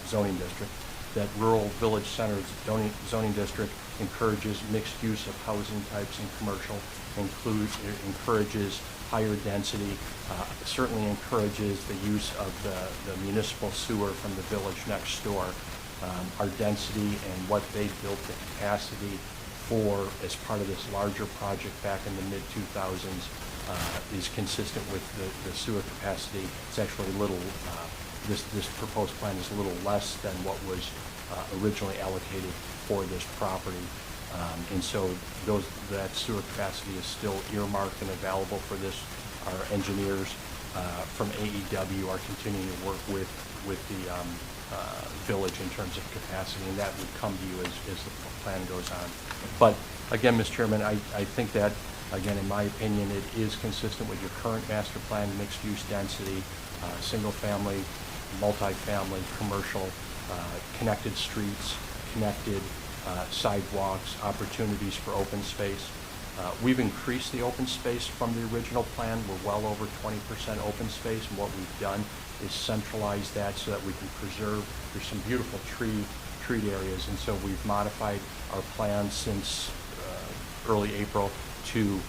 zoning district. That rural village center zoning district encourages mixed use of housing types and commercial, encourages higher density, certainly encourages the use of the municipal sewer from the village next door. Our density and what they built the capacity for as part of this larger project back in the mid-2000s is consistent with the sewer capacity. It's actually a little, this proposed plan is a little less than what was originally allocated for this property. And so that sewer capacity is still earmarked and available for this. Our engineers from AEW are continuing to work with the village in terms of capacity, and that would come to you as the plan goes on. But again, Mr. Chairman, I think that, again, in my opinion, it is consistent with your current master plan, mixed-use density, single-family, multifamily, commercial, connected streets, connected sidewalks, opportunities for open space. We've increased the open space from the original plan. We're well over 20% open space, and what we've done is centralize that so that we can preserve. There's some beautiful treed areas, and so we've modified our plan since early April to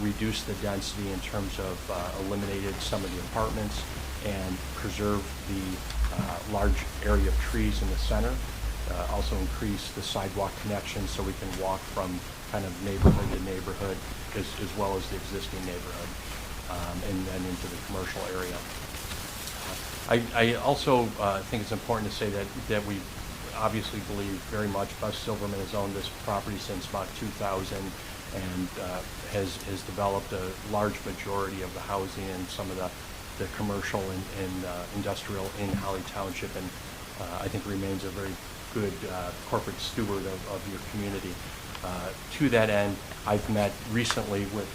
reduce the density in terms of eliminated some of the apartments and preserve the large area of trees in the center. Also increase the sidewalk connections so we can walk from kind of neighborhood to neighborhood as well as the existing neighborhood and then into the commercial area. I also think it's important to say that we obviously believe very much Bus Silverman has owned this property since about 2000 and has developed a large majority of the housing and some of the commercial and industrial in Holly Township, and I think remains a very good corporate steward of your community. To that end, I've met recently with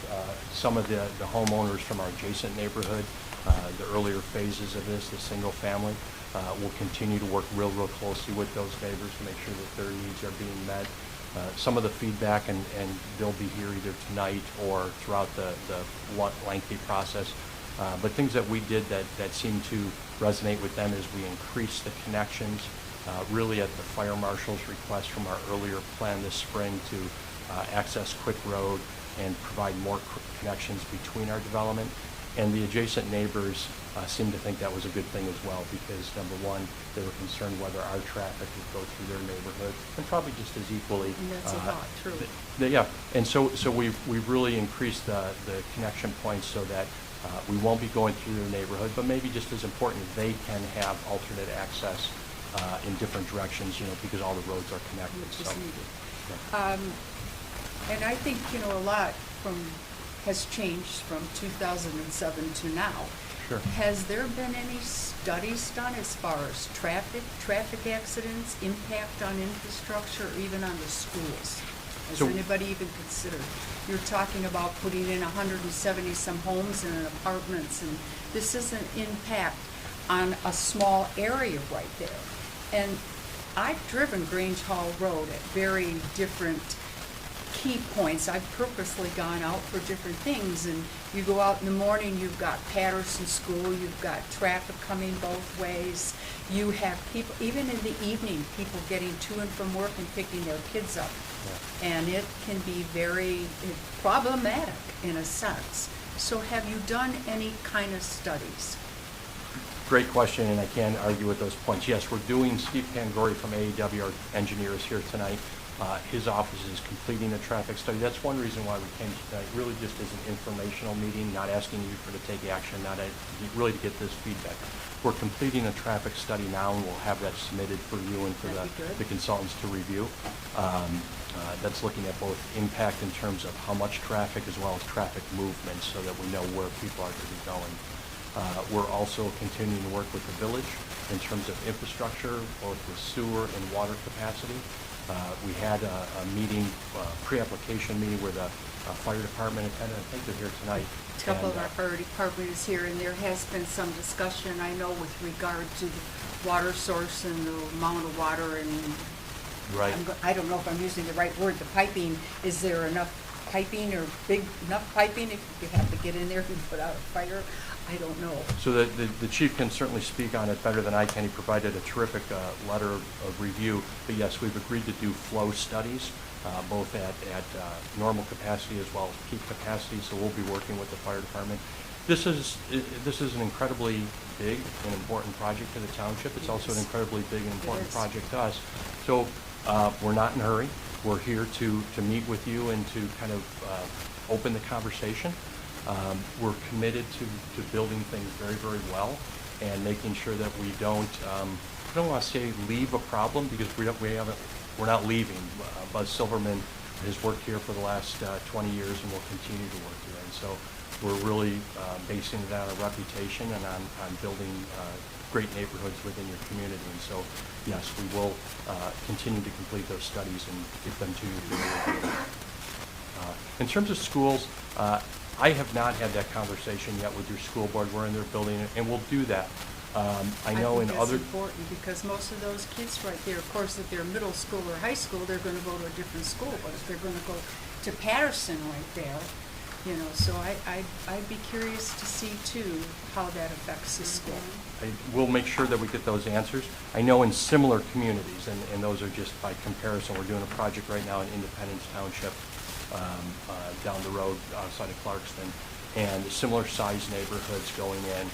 some of the homeowners from our adjacent neighborhood, the earlier phases of this, the single family. We'll continue to work real closely with those neighbors to make sure that their needs are being met. Some of the feedback, and they'll be here either tonight or throughout the lengthy process, but things that we did that seemed to resonate with them is we increased the connections really at the fire marshal's request from our earlier plan this spring to access Quick Road and provide more connections between our development. And the adjacent neighbors seemed to think that was a good thing as well, because number one, they were concerned whether our traffic would go through their neighborhood, and probably just as equally. And that's a lot, true. Yeah, and so we've really increased the connection points so that we won't be going through their neighborhood, but maybe just as important, they can have alternate access in different directions, because all the roads are connected. Which is So, needed. yeah. And I think, a lot has changed from 2007 to now. Sure. Has there been any studies done as far as traffic accidents, impact on infrastructure, or even on the schools? Has So- anybody even considered? You're talking about putting in 170 some homes and apartments, and this is an impact on a small area right there. And I've driven Grange Hall Road at very different key points. I've purposely gone out for different things, and you go out in the morning, you've got Patterson School, you've got traffic coming both ways. You have people, even in the evening, people getting to and from work and picking their kids up. And it can be very problematic in a sense. So have you done any kind of studies? Great question, and I can argue with those points. Yes, we're doing, Steve Pangori from AEW, our engineer, is here tonight. His office is completing a traffic study. That's one reason why we came tonight, really just as an informational meeting, not asking you to take action, really to get this feedback. We're completing a traffic study now, and we'll have that submitted for you and for That'd be good. the consultants to review. That's looking at both impact in terms of how much traffic as well as traffic movement, so that we know where people are going to be going. We're also continuing to work with the village in terms of infrastructure, both with sewer and water capacity. We had a meeting, pre-application meeting where the fire department attended. I think they're here tonight. A couple of And, our fire department is here, and there has been some discussion, I know, with regard to the water source and the amount of water and Right. I don't know if I'm using the right word, the piping. Is there enough piping or enough piping if you have to get in there and put out a fire? I don't know. So the chief can certainly speak on it better than I can. He provided a terrific letter of review. But yes, we've agreed to do flow studies, both at normal capacity as well as peak capacity. So we'll be working with the fire department. This is an incredibly big and important project to the township. It's also an incredibly big and important is. project to us. So we're not in a hurry. We're here to meet with you and to kind of open the conversation. We're committed to building things very, very well and making sure that we don't, I don't want to say leave a problem, because we're not leaving. Buzz Silverman has worked here for the last 20 years and will continue to work here. And so we're really basing it on a reputation and on building great neighborhoods within your community. And so, yes, we will continue to complete those studies and get them to you. In terms of schools, I have not had that conversation yet with your school board. We're in their building, and we'll do that. I know in think other. that's important, because most of those kids right there, of course, if they're middle school or high school, they're gonna go to a different school. But if they're gonna go to Patterson right there, so I'd be curious to see too how that affects the school. We'll make sure that we get those answers. I know in similar communities, and those are just by comparison, we're doing a project right now in Independence Township, down the road outside of Clarkston, and similar sized neighborhoods going in,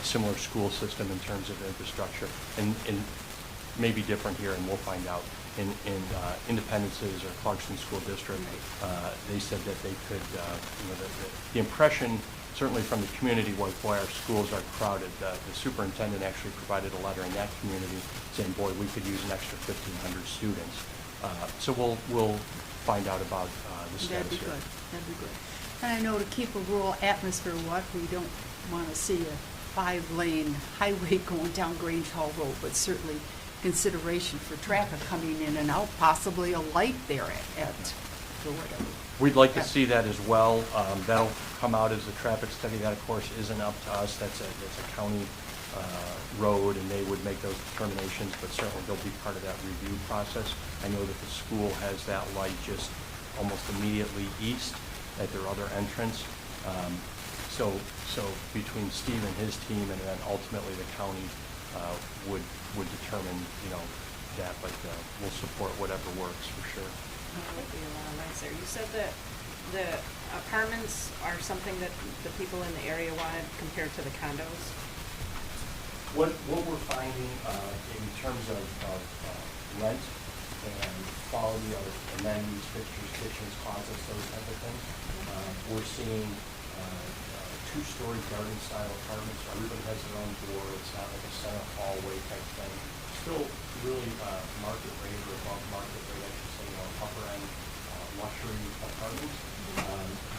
similar school system in terms of infrastructure, and maybe different here, and we'll find out. In Independence's or Clarkston School District, they said that they could, the impression certainly from the community was, boy, our schools are crowded. The superintendent actually provided a letter in that community saying, boy, we could use an extra 1,500 students. So we'll find out about the status That'd be here. good, that'd be good. And I know to keep a rural atmosphere, we don't wanna see a 5-lane highway going down Grange Hall Road, but certainly consideration for traffic coming in and out, possibly a light there or whatever. We'd like to see that as well. That'll come out as a traffic study. That, of course, isn't up to us. That's a county road, and they would make those determinations, but certainly they'll be part of that review process. I know that the school has that light just almost immediately east at their other entrance. So between Steve and his team, and then ultimately the county would determine, that, but we'll support whatever works for sure. That would be a lot nicer. You said that the apartments are something that the people in the area wanted compared to the condos? What we're finding in terms of rent and quality of amenities, fixtures, kitchens, closets, those type of things, we're seeing two-story garden-style apartments. Everybody has their own door. It's not like a center hallway type thing. Still really market rate or above market rate, I should say, upper end luxury apartments.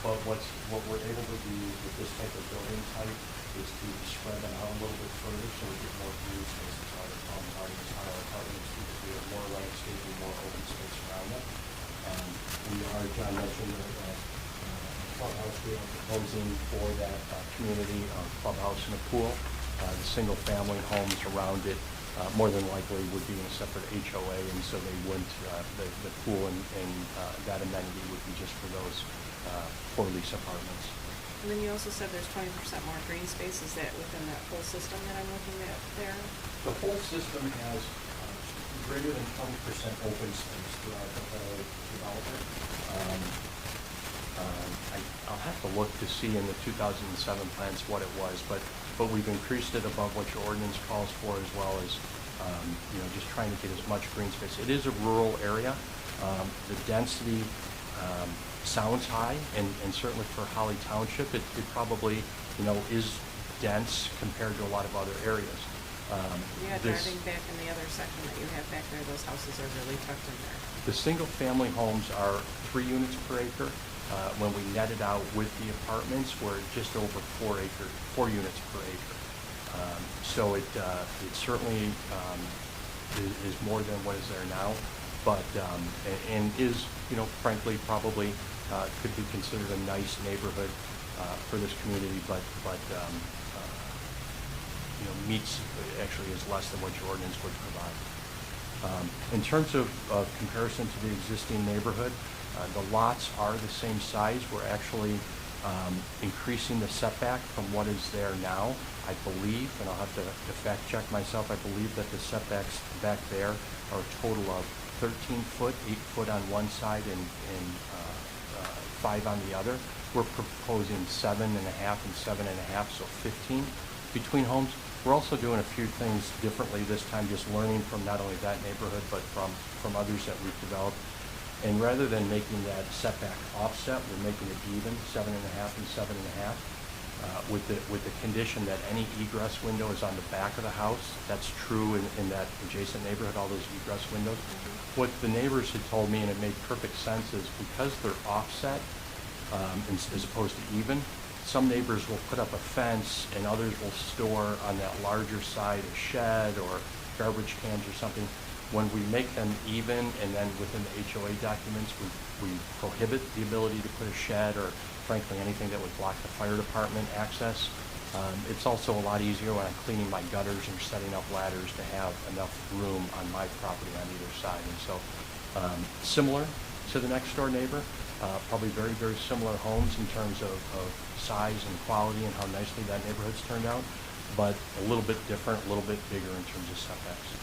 But what we're able to do with this type of building type is to spread them out a little bit further so we get more green space. It's our garden style apartments because we have more landscaping, more open space around them. We are, John mentioned that clubhouse we are proposing for that community, clubhouse and a pool. The single family homes around it more than likely would be in a separate HOA, and so they wouldn't, the pool and that amenity would be just for those for lease apartments. And then you also said there's 20% more green space. Is that within that whole system that I'm looking at there? The whole system has greater than 20% open space throughout the whole development. I'll have to look to see in the 2007 plans what it was, but we've increased it above what your ordinance calls for, as well as just trying to get as much green space. It is a rural area. The density sounds high, and certainly for Holly Township, it probably is dense compared to a lot of other areas. Yeah, driving back in the other section that you have back there, those houses are really tucked in there. The single-family homes are 3 units per acre. When we net it out with the apartments, we're just over 4 units per acre. So it certainly is more than what is there now, but and is frankly probably could be considered a nice neighborhood for this community, but meets actually is less than what your ordinance would provide. In terms of comparison to the existing neighborhood, the lots are the same size. We're actually increasing the setback from what is there now. I believe, and I'll have to fact check myself, I believe that the setbacks back there are a total of 13 foot, 8 foot on one side and 5 on the other. We're proposing 7.5 and 7.5, so 15 between homes. We're also doing a few things differently this time, just learning from not only that neighborhood, but from others that we've developed. And rather than making that setback offset, we're making it even, 7.5 and 7.5, with the condition that any egress window is on the back of the house. That's true in that adjacent neighborhood, all those egress windows. What the neighbors had told me, and it made perfect sense, is because they're offset as opposed to even, some neighbors will put up a fence and others will store on that larger side a shed or garbage cans or something. When we make them even, and then within the HOA documents, we prohibit the ability to put a shed or frankly anything that would block the fire department access. It's also a lot easier when I'm cleaning my gutters and setting up ladders to have enough room on my property on either side. And so similar to the next door neighbor, probably very, very similar homes in terms of size and quality and how nicely that neighborhood's turned out, but a little bit different, a little bit bigger in terms of setbacks.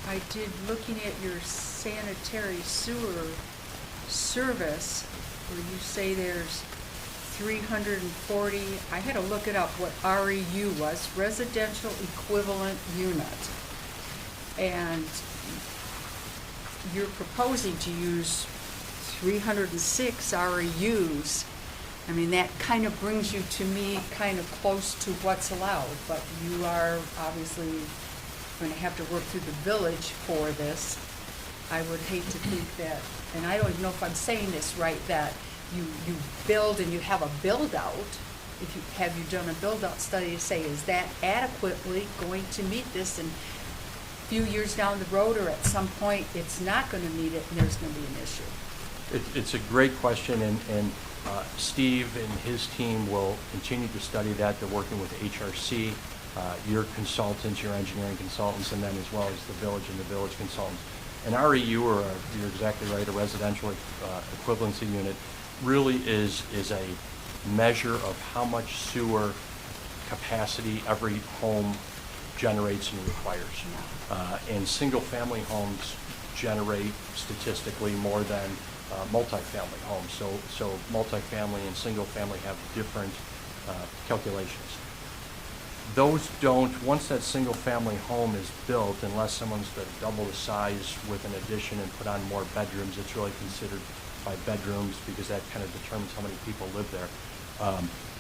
I did, looking at your sanitary sewer service, where you say there's 340, I had to look it up, what REU was, residential equivalent unit. And you're proposing to use 306 REUs. I mean, that kind of brings you to me kind of close to what's allowed, but you are obviously going to have to work through the village for this. I would hate to think that, and I don't even know if I'm saying this right, that you build and you have a build out. Have you done a build out study to say, is that adequately going to meet this, and a few years down the road or at some point it's not going to meet it and there's going to be an issue? It's a great question, and Steve and his team will continue to study that. They're working with HRC, your consultants, your engineering consultants, and then as well as the village and the village consultants. An REU, or you're exactly right, a residential equivalency unit, really is a measure of how much sewer capacity every home generates and requires. And single-family homes generate statistically more than multifamily homes. So multifamily and single family have different calculations. Those don't, once that single family home is built, unless someone's to double the size with an addition and put on more bedrooms, it's really considered by bedrooms because that kind of determines how many people live there.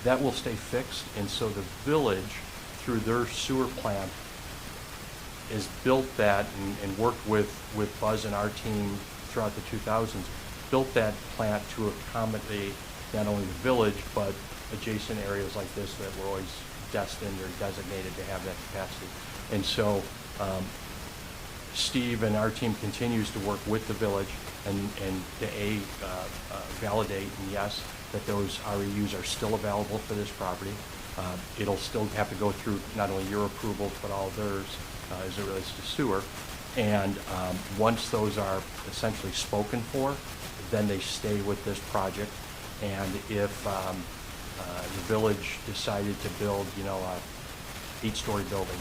That will stay fixed, and so the village, through their sewer plant, is built that and worked with Buzz and our team throughout the 2000s, built that plant to accommodate not only the village, but adjacent areas like this that were always destined or designated to have that capacity. And so Steve and our team continues to work with the village and to validate, and yes, that those REUs are still available for this property. It'll still have to go through not only your approval, but all theirs as it relates to sewer. And once those are essentially spoken for, then they stay with this project. And if the village decided to build, a 8-story building,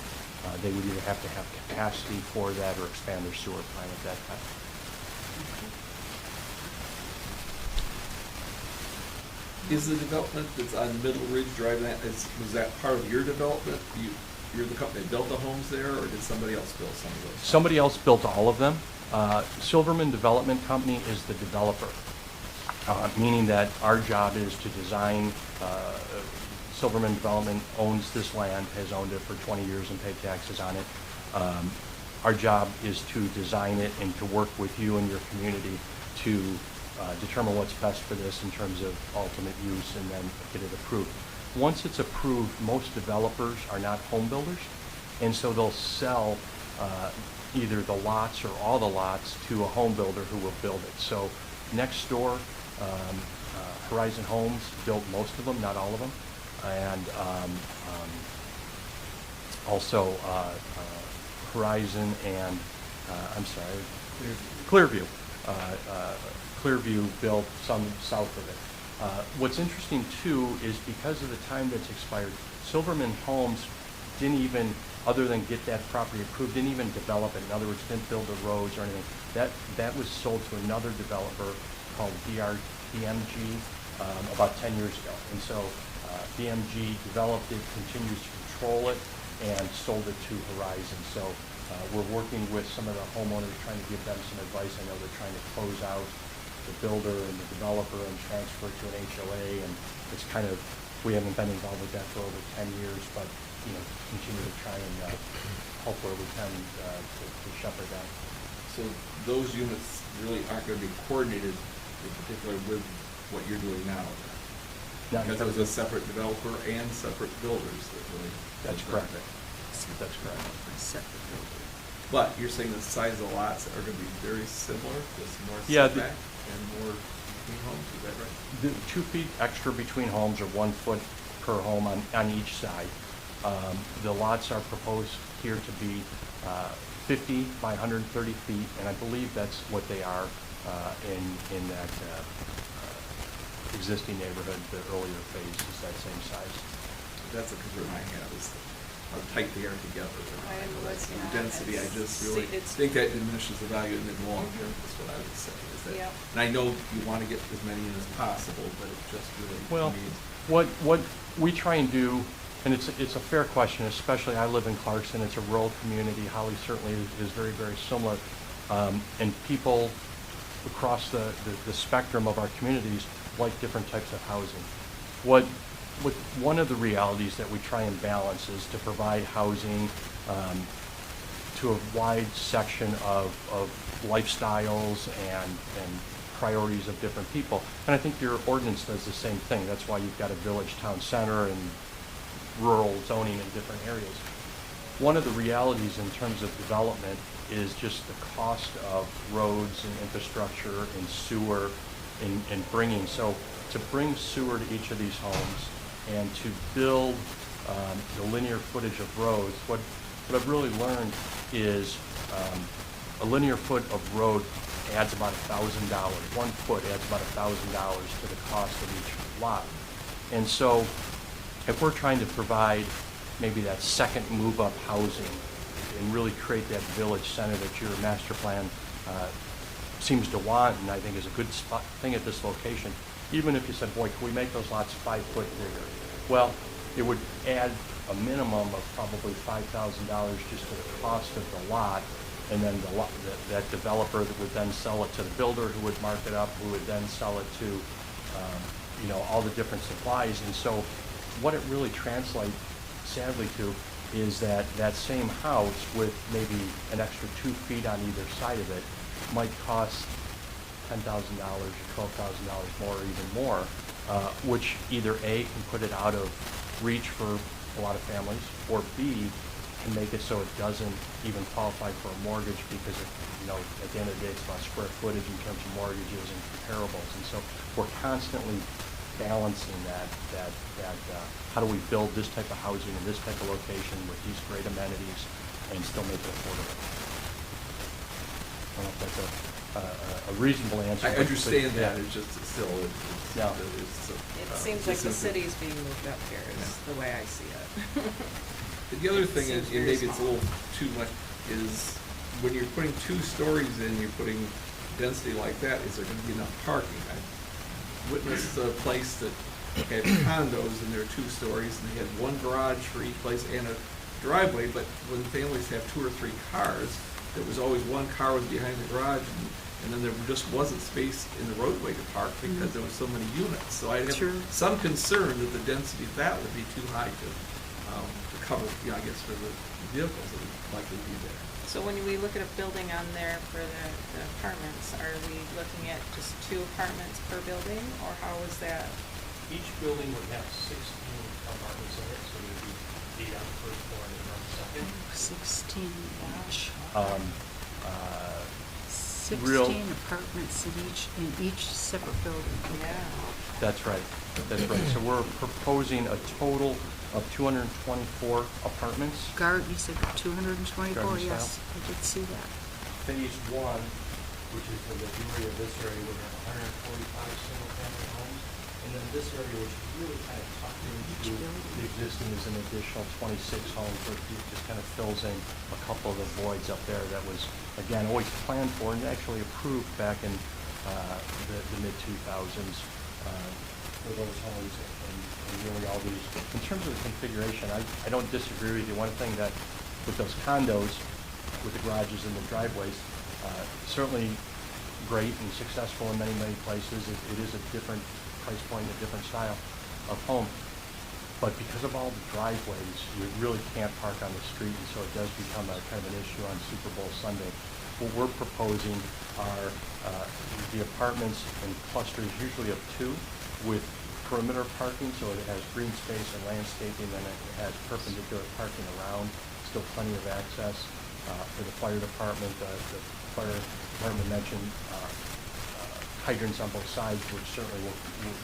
they would either have to have capacity for that or expand their sewer plant at that time. Is the development that's on Middle Ridge Drive, was that part of your development? You're the company that built the homes there, or did somebody else build some of those? Somebody else built all of them. Silverman Development Company is the developer, meaning that our job is to design. Silverman Development owns this land, has owned it for 20 years and paid taxes on it. Our job is to design it and to work with you and your community to determine what's best for this in terms of ultimate use and then get it approved. Once it's approved, most developers are not home builders, and so they'll sell either the lots or all the lots to a home builder who will build it. So next door, Horizon Homes built most of them, not all of them, and also Horizon and Clearview. Clearview built some south of it. What's interesting too is because of the time that's expired, Silverman Homes didn't even, other than get that property approved, didn't even develop it. In other words, didn't build the roads or anything. That was sold to another developer called BMG about 10 years ago. And so BMG developed it, continues to control it, and sold it to Horizon. So we're working with some of the homeowners, trying to give them some advice. I know they're trying to close out the builder and the developer and transfer to an HOA, and it's kind of, we haven't been involved with that for over 10 years, but continue to try and help where we can to shepherd that. So those units really aren't going to be coordinated in particular with what you're doing now? Because it was a separate developer and separate builders that really. That's correct. That's correct. Separate building. But you're saying the size of the lots are going to be very similar, just more Yeah, setback and more between homes, is that right? The 2 feet extra between homes or 1 foot per home on each side. The lots are proposed here to be 50 by 130 feet, and I believe that's what they are in that existing neighborhood. The earlier phase is that same size. That's a concern I have, is how tight they are together. I am with you. Density, I just It's- really it's- think that diminishes the value in the long term, is what I would say. Is that, Yep. and I know you want to get as many in as possible, but it just really Well, needs. what we try and do, and it's a fair question, especially I live in Clarkson, it's a rural community. Holly certainly is very, very similar. And people across the spectrum of our communities like different types of housing. One of the realities that we try and balance is to provide housing to a wide section of lifestyles and priorities of different people. And I think your ordinance does the same thing. That's why you've got a village town center and rural zoning in different areas. One of the realities in terms of development is just the cost of roads and infrastructure and sewer and bringing. So to bring sewer to each of these homes and to build the linear footage of roads, what I've really learned is a linear foot of road adds about $1,000. 1 foot adds about $1,000 to the cost of each lot. And so if we're trying to provide maybe that second move-up housing and really create that village center that your master plan seems to want, and I think is a good spot, thing at this location, even if you said, boy, can we make those lots 5 foot bigger? Well, it would add a minimum of probably $5,000 just to the cost of the lot, and then the lot, that developer that would then sell it to the builder, who would mark it up, who would then sell it to, you know, all the different supplies. And so what it really translates, sadly, to is that that same house with maybe an extra 2 feet on either side of it might cost $10,000 or $12,000 more or even more, which either A, can put it out of reach for a lot of families, or B, can make it so it doesn't even qualify for a mortgage because, you know, at the end of the day, it's about square footage in terms of mortgages and comparables. And so we're constantly balancing that how do we build this type of housing in this type of location with these great amenities and still make it affordable. I don't know if that's a reasonable answer. I but- understand yeah. that, it's just still, Yeah. It seems like the city's being moved up here, is the way I see it. The other thing Seems is, and very maybe it's a small. little too much, is when you're putting 2 stories in, you're putting density like that, is there gonna be enough parking? I witnessed a place that had condos and there were 2 stories, and they had 1 garage for each place and a driveway, but when families have 2 or 3 cars, there was always 1 car was behind the garage, and then there just wasn't space in the roadway to park because there were so many units. So I have True. some concern that the density of that would be too high to cover, I guess, for the vehicles that would likely be there. So when we look at a building on there for the apartments, are we looking at just 2 apartments per building, or how is that? Each building would have 16 apartments in it, so there'd be 8 on the first floor and 8 on the second. 16 each. 16 real- apartments in each separate building. Yeah. That's right, that's right. So we're proposing a total of 224 apartments. You said 224, Garden yes, style. I did see that. Phase 1, which is the majority of this area, would have 145 single-family homes. And then this area, which is really kind of tucked into Each building. the existing, is an additional 26 homes, where it just kind of fills in a couple of the voids up there that was, again, always planned for and actually approved back in the mid-2000s for those homes and really all these. In terms of the configuration, I don't disagree with you. One thing that with those condos, with the garages and the driveways, certainly great and successful in many, many places. It is a different price point, a different style of home. But because of all the driveways, you really can't park on the street, and so it does become a kind of an issue on Super Bowl Sunday. What we're proposing are the apartments in clusters, usually of 2, with perimeter parking, so it has green space and landscaping, and it has perpendicular parking around, still plenty of access. For the fire department, the fire department mentioned hydrants on both sides, which certainly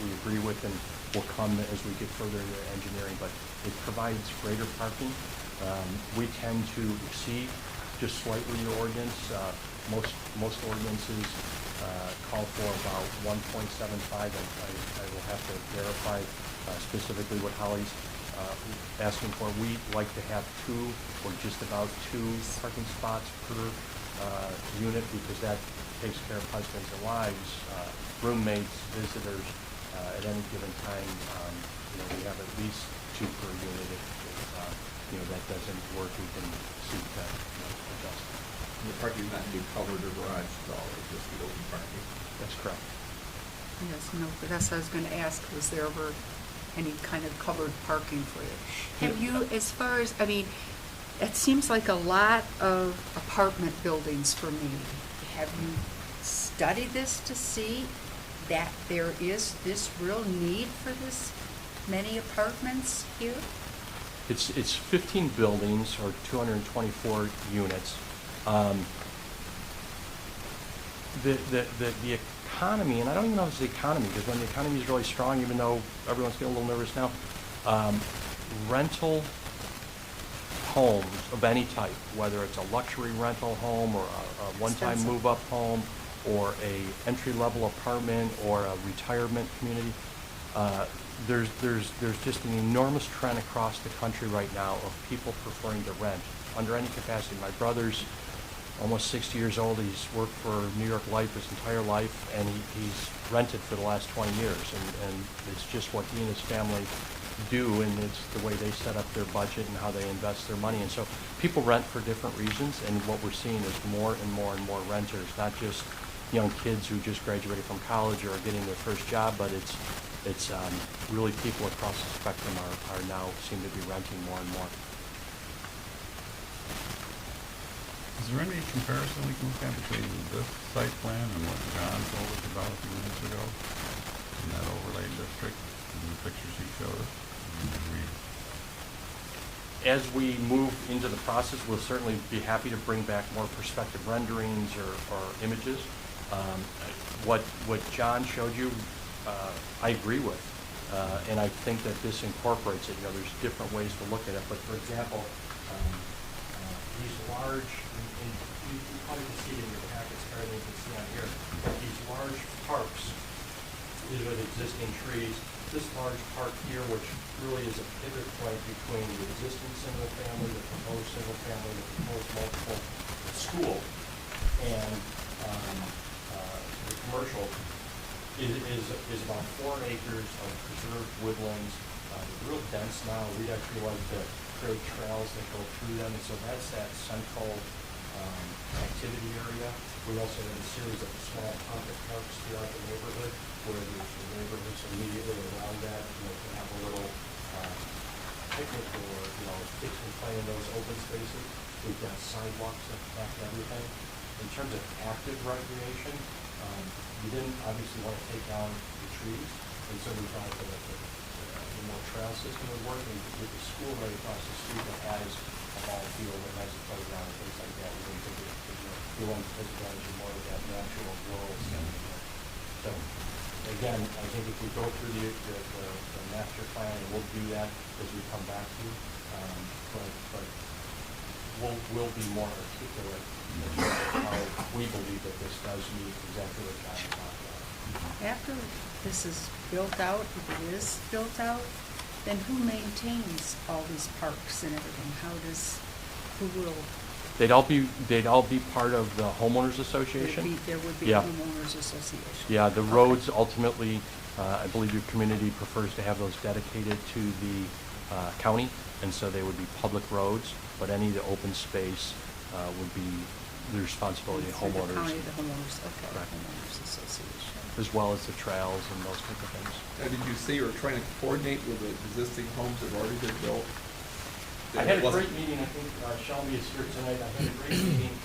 we agree with and will come as we get further into engineering, but it provides greater parking. We tend to exceed just slightly the ordinance. Most ordinances call for about 1.75. I will have to verify specifically what Holly's asking for. We like to have 2 or just about 2 parking spots per unit, because that takes care of husbands and wives, roommates, visitors. At any given time, we have at least 2 per unit. If that doesn't work, we can seek that adjust. And the parking is not being covered or garage at all, it's just the open parking. That's correct. Yes, no, but that's what I was going to ask, was there ever any kind of covered parking for you? Have you, as far as, it seems like a lot of apartment buildings for me. Have you studied this to see that there is this real need for this many apartments here? It's 15 buildings or 224 units. The economy, and I don't even know if it's the economy, because when the economy is really strong, even though everyone's getting a little nervous now, rental homes of any type, whether it's a luxury rental home or a one-time Expensive. move-up home or a entry-level apartment or a retirement community, there's just an enormous trend across the country right now of people preferring to rent under any capacity. My brother's almost 60 years old. He's worked for New York Life his entire life, and he's rented for the last 20 years. And it's just what he and his family do, and it's the way they set up their budget and how they invest their money. And so people rent for different reasons, and what we're seeing is more and more and more renters, not just young kids who just graduated from college or are getting their first job, but it's really people across the spectrum are now seem to be renting more and more. Is there any comparison we can look at between this site plan and what John told us about a few minutes ago in that overlay district and the pictures he showed us? As we move into the process, we'll certainly be happy to bring back more perspective renderings or images. What John showed you, I agree with. And I think that this incorporates it. You know, there's different ways to look at it. But for example, these large, and you probably can see it in your packets better than you can see on here, but these large parks, these are the existing trees. This large park here, which really is a pivot point between the existing single family, the proposed single family, the proposed multiple school, and the commercial, is about 4 acres of preserved woodlands. Real dense now. We'd actually like to create trails that go through them, and so that's that central activity area. We also have a series of small pocket parks throughout the neighborhood, where there's the neighborhoods immediately around that, can have a little picnic, or kids can play in those open spaces. We've got sidewalks that connect everything. In terms of active recreation, we didn't obviously want to take down the trees, and so we thought that the more trail system would work. And with the school right across the street that has a ball field and has a playground and things like that, we didn't think we wanted to take advantage of more of that natural rural setting. So again, I think if we go through the master plan, and we'll do that as we come back to you, but we'll be more articulate in terms of how we believe that this does meet exactly what John talked about. After this is built out, if it is built out, then who maintains all these parks and everything? Who will? They'd all be part of the homeowners association. There would be Yeah. a homeowners association. Yeah, the Okay. roads ultimately, I believe your community prefers to have those dedicated to the county, and so they would be public roads, but any of the open space would be the responsibility of Through the homeowners. county, the homeowners, okay, Correct. homeowners association. As well as the trails and those type of things. Now, did you say you were trying to coordinate with the existing homes that have already been built? I had a great meeting, I think Shelby is here tonight. I had a great meeting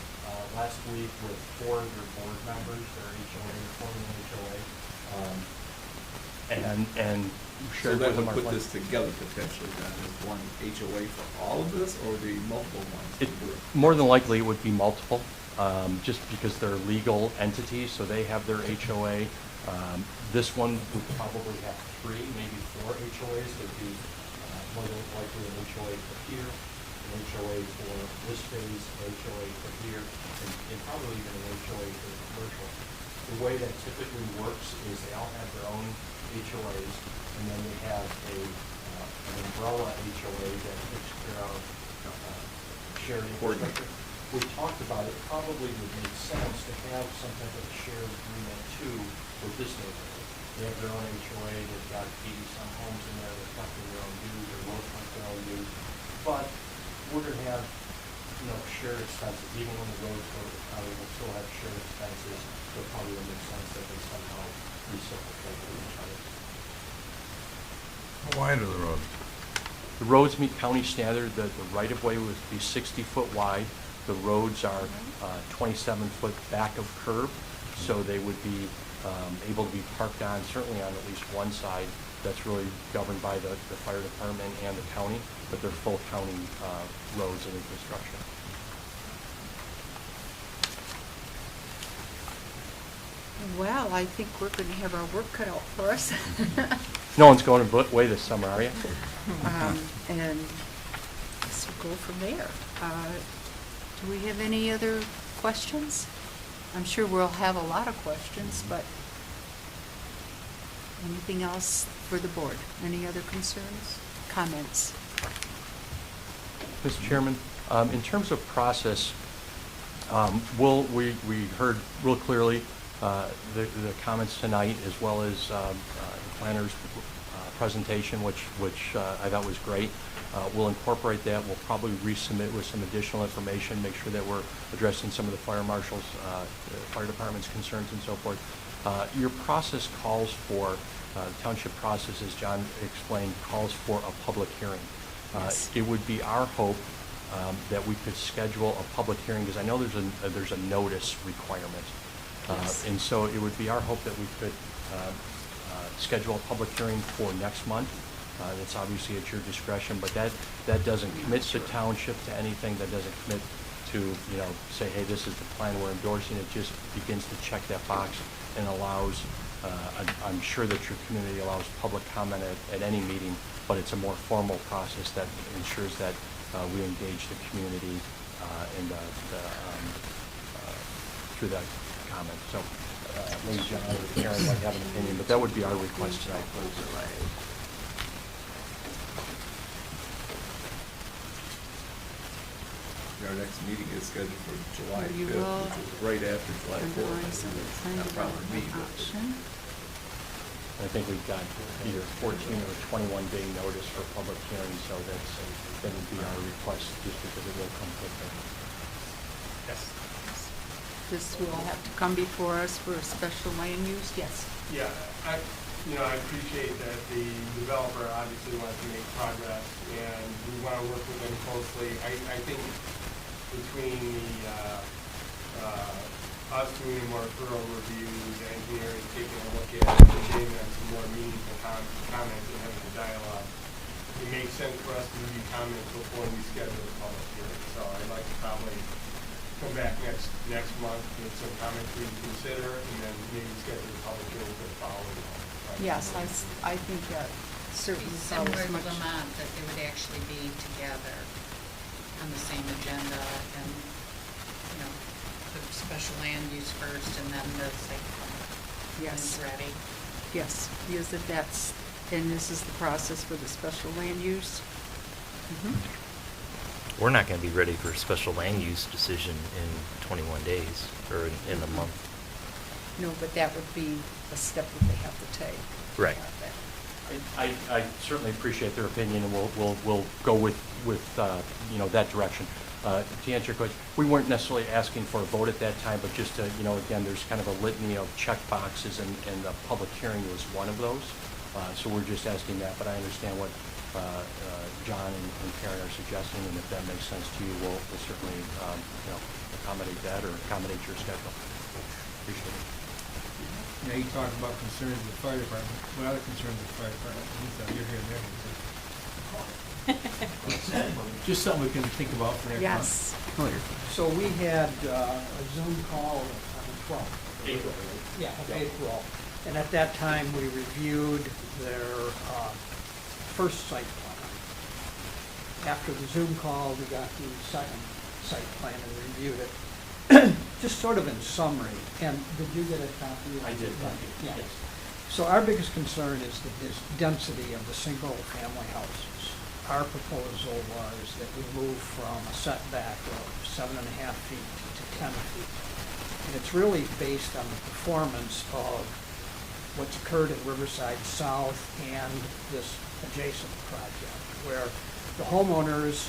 last week with 4 of your board members, their HOA, forming HOA. And So shared that with them would our put plan. this together potentially then as one HOA for all of this, or the multiple ones? More than likely, it would be multiple, just because they're legal entities, so they have their HOA. This one would probably have 3, maybe 4 HOAs. There'd be more than likely an HOA for here, an HOA for this phase, an HOA for here, and probably even an HOA for the commercial. The way that typically works is they all have their own HOAs, and then they have an umbrella HOA that takes care of shared infrastructure. We talked about it, probably would make sense to have some type of shared agreement too with this neighborhood. They have their own HOA, they've got 80-some homes in there, they're collecting their own dues, or will collect their own dues. But we're gonna have, shared expenses, even when the roads go to the county, we'll still have shared expenses. So it probably would make sense that they somehow reciprocate with each other. How wide are the roads? The roads meet county standard. The right-of-way would be 60-foot wide. The roads are 27-foot back of curb, so they would be able to be parked on, certainly on at least one side. That's really governed by the fire department and the county, but they're full county roads and infrastructure. Well, I think we're going to have our work cut out for us. No one's going away this summer, are you? And so go from there. Do we have any other questions? I'm sure we'll have a lot of questions, but anything else for the board? Any other concerns, comments? Mr. Chairman, in terms of process, We heard real clearly the comments tonight, as well as the planner's presentation, which I thought was great. We'll incorporate that. We'll probably resubmit with some additional information, make sure that we're addressing some of the fire marshal's, the fire department's concerns and so forth. Your process calls for, the township process, as John explained, calls for a public hearing. Yes. It would be our hope that we could schedule a public hearing, because I know there's a notice requirement. Yes. And so it would be our hope that we could schedule a public hearing for next month. That's obviously at your discretion, but that doesn't commit the township to anything. That doesn't commit to, say, hey, this is the plan we're endorsing. It just begins to check that box and allows, I'm sure that your community allows public comment at any meeting, but it's a more formal process that ensures that we engage the community through that comment. So maybe John or Karen might have an opinion, but that would be our request tonight. Our next meeting is scheduled for July You 5th, will which is right after July 4th. underline some of the plan Not probably me, development but option. I think we've got either 14 or 21-day notice for public hearing, so that would be our request, just because it will come quicker. Yes. This will have to come before us for a special land use, yes. Yeah, I appreciate that the developer obviously wants to make progress, and we want to work with them closely. I think between us doing a more thorough review, the engineers taking a look at it, and giving them some more meaningful comments and having a dialogue, it makes sense for us to review comments before we schedule the public hearing. So I'd like to probably come back next month with some comments we can consider, and then maybe schedule the public hearing for the following month. Yes, I think that Be certainly similar follows to much. Lamont, that they would actually be together on the same agenda, and, the special land use first, and then the site plan. When Yes, it's ready. yes, because if that's, and this is the process for the special land use. Mhm. We're not going to be ready for a special land use decision in 21 days or in a month. No, but that would be a step that they have to take. Right. I certainly appreciate their opinion, and we'll go with that direction. To answer your question, we weren't necessarily asking for a vote at that time, but just to, again, there's kind of a litany of check boxes, and the public hearing was one of those. So we're just asking that, but I understand what John and Karen are suggesting, and if that makes sense to you, we'll certainly accommodate that or accommodate your schedule. Appreciate it. Now, you talk about concerns of the fire department. What other concerns of the fire department? You're here and there. Just something we can think about for next month. Yes. So we had a Zoom call on the 12th. April. Yeah, of April. And at that time, we reviewed their first site plan. After the Zoom call, we got the second site plan and reviewed it. Just sort of in summary, and did you get a copy? I did, thank you. Yeah. Yes. So our biggest concern is the density of the single-family houses. Our proposal was that we move from a setback of 7.5 feet to 10 feet. And it's really based on the performance of what's occurred at Riverside South and this adjacent project, where the homeowners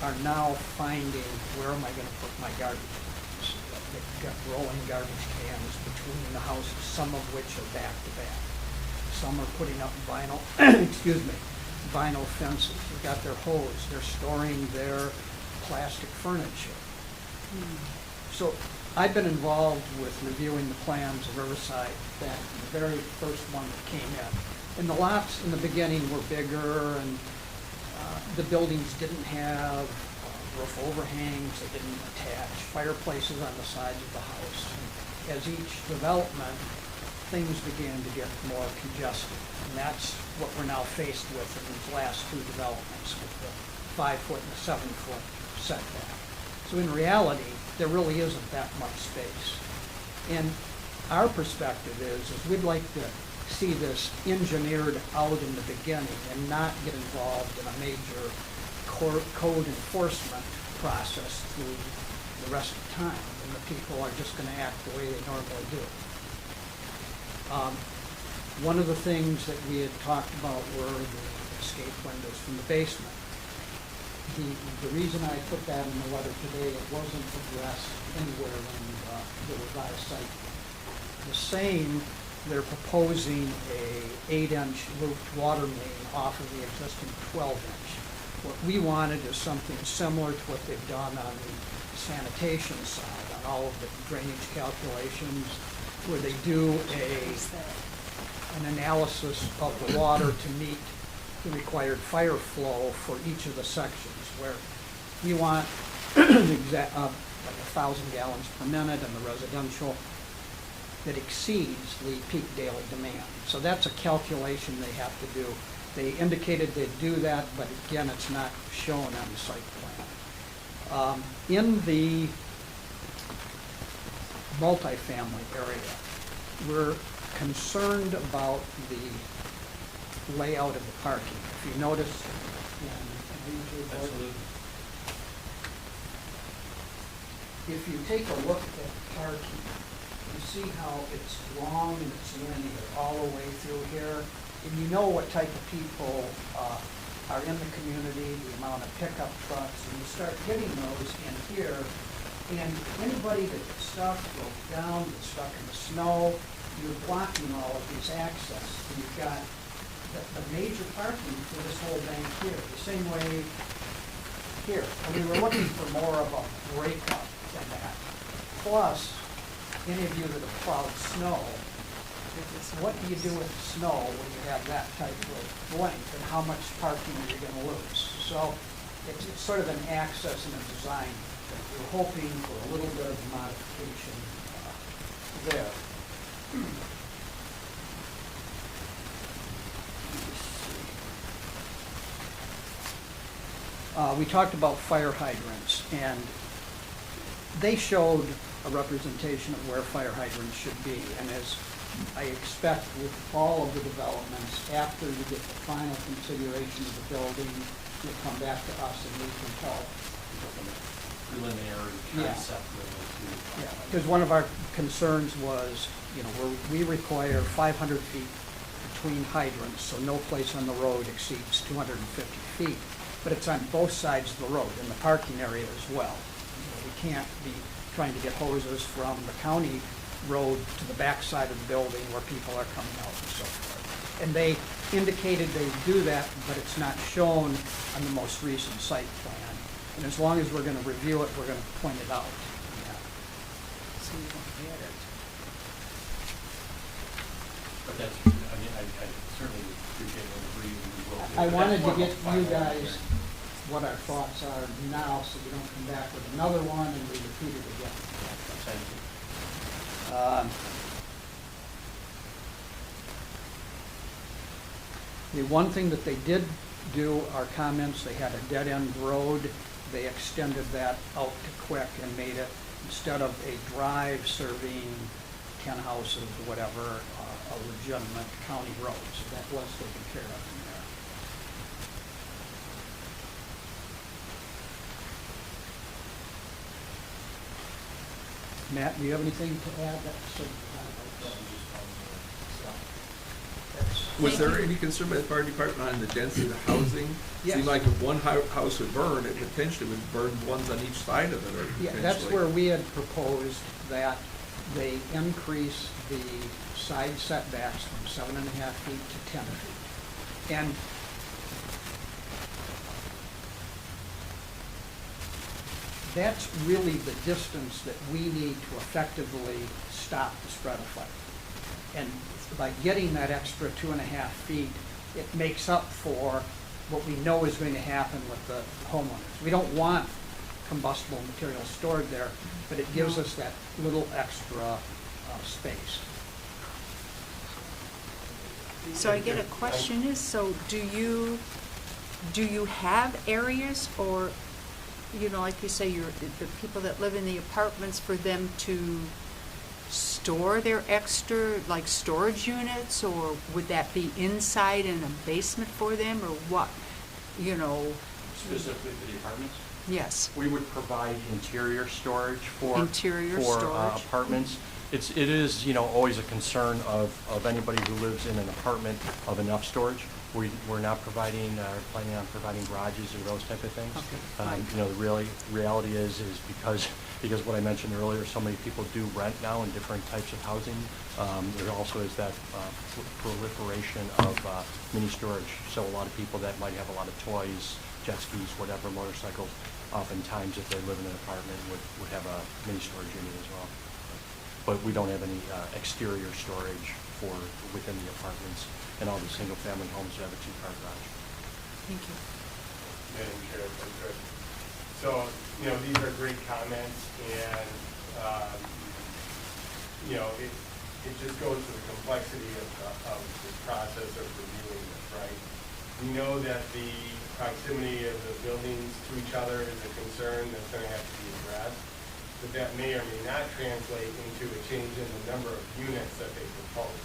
are now finding, where am I going to put my garbage cans? They've got rolling garbage cans between the houses, some of which are back to back. Some are putting up vinyl, vinyl fences. They've got their hose. They're storing their plastic furniture. So I've been involved with reviewing the plans of Riverside back in the very first one that came in. And the lots in the beginning were bigger, and the buildings didn't have roof overhangs, they didn't attach fireplaces on the sides of the house. And as each development, things began to get more congested. And that's what we're now faced with in these last two developments, with the 5-foot and the 7-foot setback. So in reality, there really isn't that much space. And our perspective is we'd like to see this engineered out in the beginning and not get involved in a major code enforcement process through the rest of the time, and the people are just gonna act the way they normally do. One of the things that we had talked about were the escape windows from the basement. The reason I put that in the letter today, it wasn't addressed anywhere in the revised site. The same, they're proposing a 8-inch looped water main off of the existing 12-inch. What we wanted is something similar to what they've done on the sanitation side, on all of the drainage calculations, where they do an analysis of the water to meet the required fire flow for each of the sections, where we want like 1,000 gallons per minute in the residential that exceeds the peak daily demand. So that's a calculation they have to do. They indicated they'd do that, but again, it's not shown on the site plan. In the multifamily area, we're concerned about the layout of the parking. If you notice, if you take a look at parking, you see how it's long and it's linear all the way through here, and you know what type of people are in the community, the amount of pickup trucks, and you start getting those in here, and anybody that gets stuck, broke down, gets stuck in the snow, you're blocking all of these access. And you've got the major parking for this whole bank here, the same way here. And we were looking for more of a breakup than that. Plus, any of you that have plowed snow, what do you do with the snow when you have that type of length, and how much parking are you going to lose? So it's sort of an access and a design thing. We're hoping for a little bit of modification there. We talked about fire hydrants, and they showed a representation of where fire hydrants should be. And as I expect with all of the developments, after you get the final configuration of the building, you'll come back to us and we can help. Preliminary concept. Yeah, because one of our concerns was, we require 500 feet between hydrants, so no place on the road exceeds 250 feet. But it's on both sides of the road, in the parking area as well. We can't be trying to get hoses from the county road to the back side of the building where people are coming out and so forth. And they indicated they do that, but it's not shown on the most recent site plan. And as long as we're going to review it, we're going to point it out. So you won't get it. But that's, I certainly appreciate and agree with what. I wanted to get you guys what our thoughts are now, so we don't come back with another one and we repeat it again. Thank you. The one thing that they did do, our comments, they had a dead-end road. They extended that out to quick and made it, instead of a drive serving 10 houses or whatever, a legitimate county road. So that was taken care of in there. Matt, do you have anything to add? Was there any concern by the fire department on the density of the housing? Yes. Seemed like if one house would burn, it potentially would burn ones on each side of it, or Yeah, potentially. that's where we had proposed that they increase the side setbacks from 7.5 feet to 10 feet. And that's really the distance that we need to effectively stop the spread of fire. And by getting that extra 2.5 feet, it makes up for what we know is going to happen with the homeowners. We don't want combustible material stored there, but it gives us that little extra space. So I get a question is, so do you have areas, or, like you say, the people that live in the apartments, for them to store their extra, like storage units, or would that be inside in a basement for them, or what? Specifically for the apartments? Yes. We would provide interior storage for. Interior for, storage. apartments. It is, always a concern of anybody who lives in an apartment of enough storage. We're not providing, planning on providing garages or those type of things. Okay, fine. The reality is because what I mentioned earlier, so many people do rent now in different types of housing. There also is that proliferation of mini storage. So a lot of people that might have a lot of toys, jet skis, whatever, motorcycles, oftentimes if they live in an apartment would have a mini storage unit as well. But we don't have any exterior storage for within the apartments, and all the single-family homes have a two-car garage. Thank you. Madam Chair, if I could. So, these are great comments, and, it just goes to the complexity of the process of reviewing this, right? We know that the proximity of the buildings to each other is a concern that's going to have to be addressed, but that may or may not translate into a change in the number of units that they propose.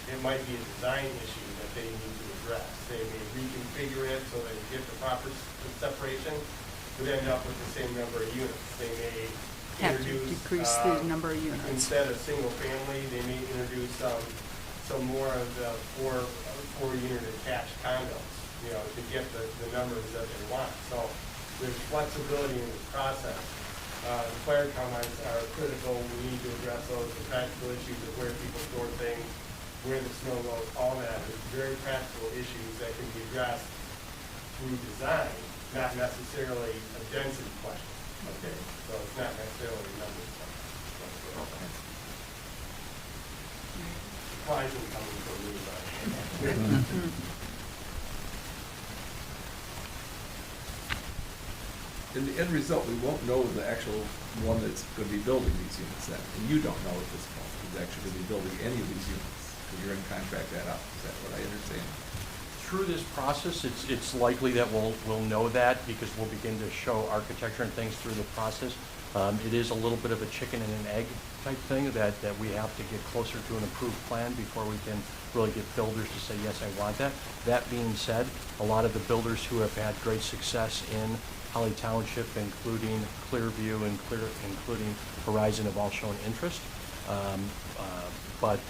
It might be a design issue that they need to address. They may reconfigure it so that you get the proper separation, but end up with the same number of units. They may Have to introduce, decrease the number of units. instead of single family, they may introduce some more of the four-unit attached condos, to get the numbers that they want. So there's flexibility in this process. The fire comments are critical. We need to address those, the practical issues of where people store things, where the snow goes, all that is very practical issues that can be addressed through design, not necessarily a density question. Okay, so it's not necessarily a numbers question. Surprising coming from me, but. In the end result, we won't know the actual one that's going to be building these units then, and you don't know at this point who's actually going to be building any of these units, because you're going to contract that out. Is that what I understand? Through this process, it's likely that we'll know that because we'll begin to show architecture and things through the process. It is a little bit of a chicken and an egg type thing that we have to get closer to an approved plan before we can really get builders to say, yes, I want that. That being said, a lot of the builders who have had great success in Holly Township, including Clearview, including Horizon, have all shown interest. But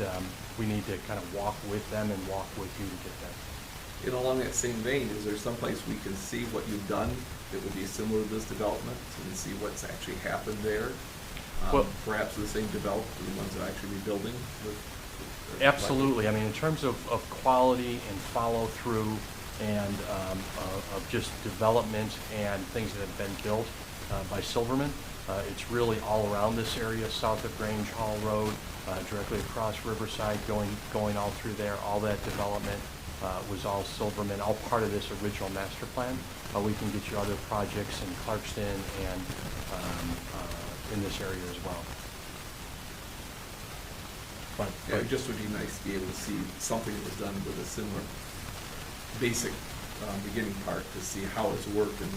we need to kind of walk with them and walk with you to get that. And along that same vein, is there someplace we can see what you've done that would be similar to this development, and see what's actually happened there? Well, perhaps the same development, the ones that actually rebuilding with? Absolutely. I mean, in terms of quality and follow-through and of just development and things that have been built by Silverman, it's really all around this area, south of Grange Hall Road, directly across Riverside, going all through there. All that development was all Silverman, all part of this original master plan. We can get you other projects in Clarkston and in this area as well. But Yeah, it just would be nice to be able to see something that was done with a similar basic beginning part, to see how it's worked and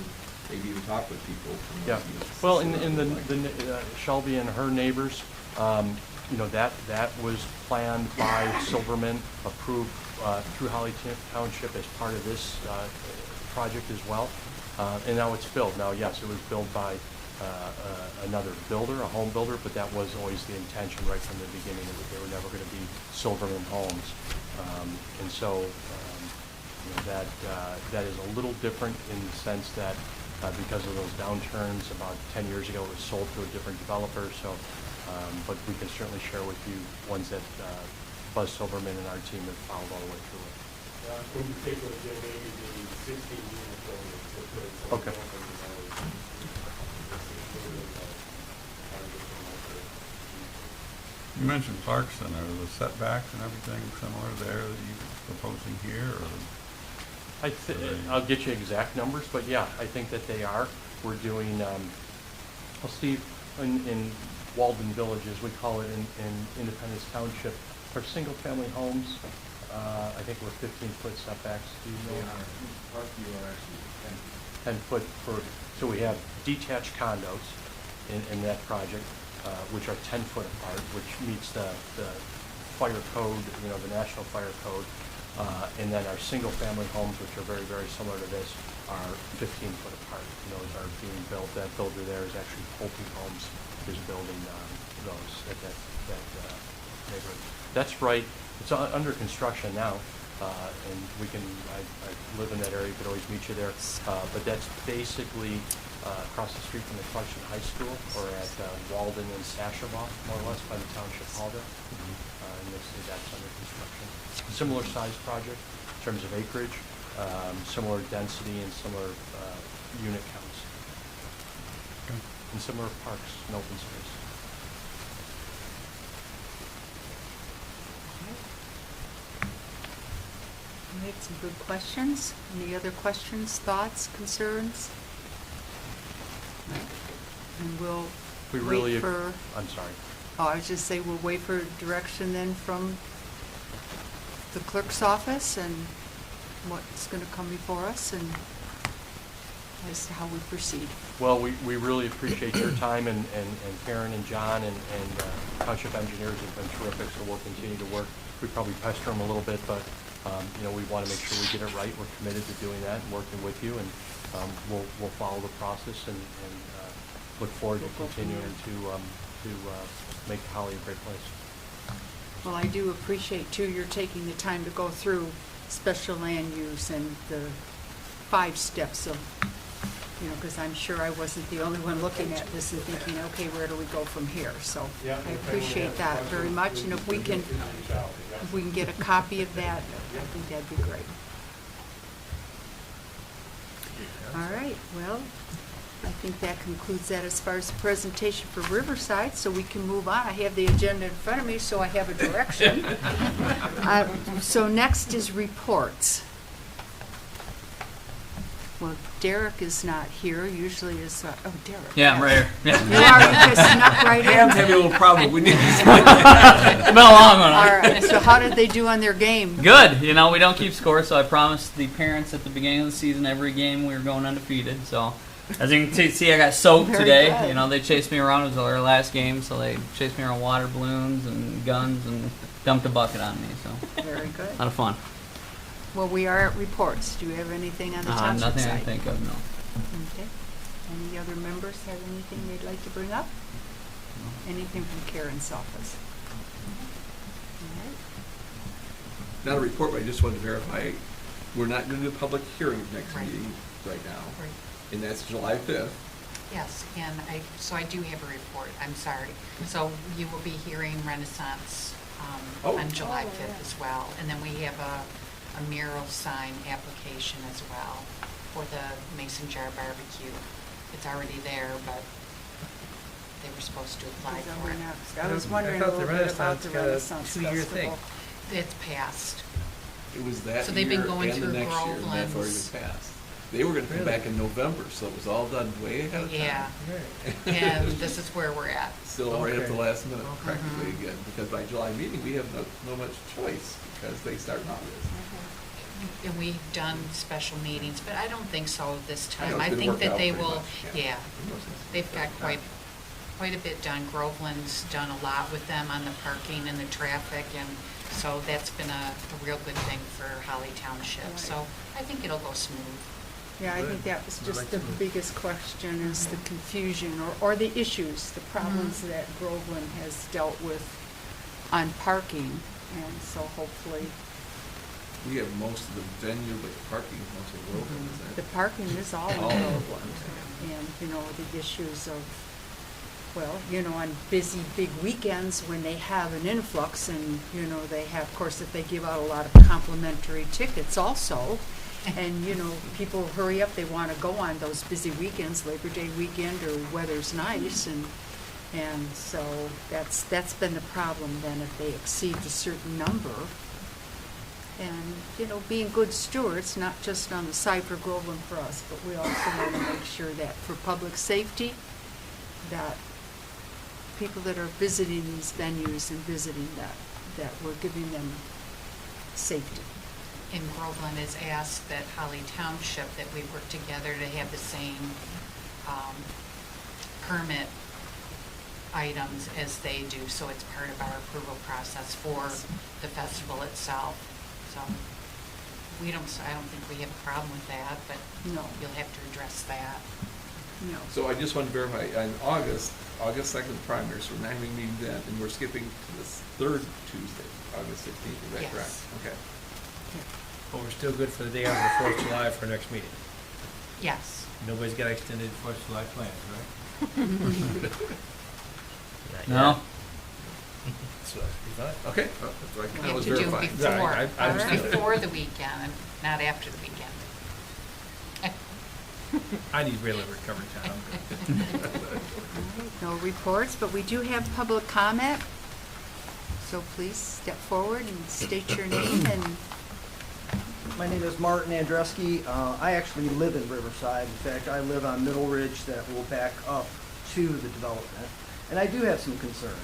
maybe even talk with people. From yeah, those units. well, in the Shelby and her neighbors, that was planned by Silverman, approved through Holly Township as part of this project as well. And now it's built. Now, yes, it was built by another builder, a home builder, but that was always the intention right from the beginning, that they were never going to be Silverman homes. And so that is a little different in the sense that because of those downturns about 10 years ago, it was sold to a different developer. So, but we can certainly share with you ones that Buzz Silverman and our team have followed all the way through it. In particular, maybe the 16-unit buildings. Okay. You mentioned Clarkston. Are the setbacks and everything similar there that you're proposing here, or? I'll get you exact numbers, but yeah, I think that they are. We're doing, well, Steve, in Walden Village, as we call it in Independence Township, our single-family homes, I think we're 15-foot setbacks. Do you know? Our few are actually 10 foot so we have detached condos in that project, which are 10 foot apart, which meets the fire code, the national fire code. And then our single family homes, which are very, very similar to this, are 15 foot apart. And those are being built. That builder there is actually Pulte Homes, is building those at that neighborhood. That's right. It's under construction now, and I live in that area. Could always meet you there. But that's basically across the street from the Township High School, or at Walden and Sashabaw, more or less, by the Township Hall there. And that's under construction. Similar size project in terms of acreage, similar density and similar unit counts. And similar parks and open space. We had some good questions. Any other questions, thoughts, concerns? And we'll We really, wait for, I'm sorry. I was just saying, we'll wait for direction then from the clerk's office and what's going to come before us and as to how we proceed. Well, we really appreciate your time, and Karen and John and township engineers have been terrific, so we'll continue to work. We probably pester them a little bit, but, we want to make sure we get it right. We're committed to doing that and working with you, and we'll follow the process and look forward to We'll go from continuing to make Holly a great place. Well, I do appreciate too, you're taking the time to go through special land use and the 5 steps of, because I'm sure I wasn't the only one looking at this and thinking, okay, where do we go from here? So I appreciate that very much, and if we can get a copy of that, I think that'd be great. All right, well, I think that concludes that as far as the presentation for Riverside, so we can move on. I have the agenda in front of me, so I have a direction. So next is reports. Well, Derek is not here. Usually is, Derek. Yeah, I'm right here. Yeah. You are, you just snuck right in. Ham's having a little problem. We need to It's been a long one. All right, so how did they do on their game? Good. We don't keep score, so I promised the parents at the beginning of the season, every game we were going undefeated. So, as you can see, I got soaked Very today. good. They chased me around. It was our last game, so they chased me around water balloons and guns and dumped a bucket on me. So, Very good. a lot of fun. Well, we are at reports. Do you have anything on the township Nothing side? I think of, no. Okay. Any other members have anything they'd like to bring up? Anything from Karen's office? All right. Not a report, but I just wanted to verify, we're not going to do public hearings next Right. meeting right now. Right. And that's July 5th. Yes, and I do have a report, I'm sorry. So you will be hearing Renaissance Oh. on July 5th as well. And then we have a mural sign application as well for the Mason Jar Barbecue. It's already there, but they were supposed to apply Who's on for it. next? I was wondering I a thought the little bit about Renaissance the got a Renaissance 2-year Festival. thing. It's passed. It was that So they've been year going and the through next year, and that's already Groveland's. been passed. They were going to come Really? back in November, so it was all done way ahead of time. Yeah, Right. and this is where we're at. Still right at the Okay. last minute practically again, because by July meeting, we have no much choice, because they start in August. And we've done special meetings, but I don't think so this I know time. it's I been think worked that out they pretty will, much, yeah. They've got quite a bit done. Groveland's done a lot with them on the parking and the traffic, and so that's been a real good thing for Holly Township. Right. So I think it'll go smooth. Yeah, I think that was just the biggest question is the confusion or the issues, the problems that Groveland has dealt with on parking. And so hopefully, We have most of the venue, but the parking is mostly Groveland, is the that? parking is all in Oh. Groveland. And, the issues of, on busy, big weekends when they have an influx and, they have, of course, if they give out a lot of complimentary tickets also. And, people hurry up, they want to go on those busy weekends, Labor Day weekend or weather's nice. And so that's been the problem then if they exceed a certain number. And, being good stewards, not just on the side for Groveland for us, but we also want to make sure that for public safety, that people that are visiting these venues and visiting that we're giving them safety. And Groveland has asked that Holly Township, that we work together to have the same permit items as they do, so it's part of our approval process for the festival itself, so. I don't think we have a problem with that, but No, you'll have to address that. no. So I just want to verify, on August 2nd, the primary, so we're not having a meeting then, and we're skipping to this third Tuesday, August 16th, is that Yes. correct? Okay. But we're still good for the day after the 4th of July for our next meeting. Yes. Nobody's got extended 4th of July plans, right? No? So that should be fine. Okay, well, that's what We I have was to do it verifying. before, I understand. before the weekend, not after the weekend. I need really recovery time. I'm good. No reports, but we do have public comment. So please step forward and state your name and, My name is Martin Andreski. I actually live in Riverside. In fact, I live on Middle Ridge that will back up to the development. And I do have some concerns.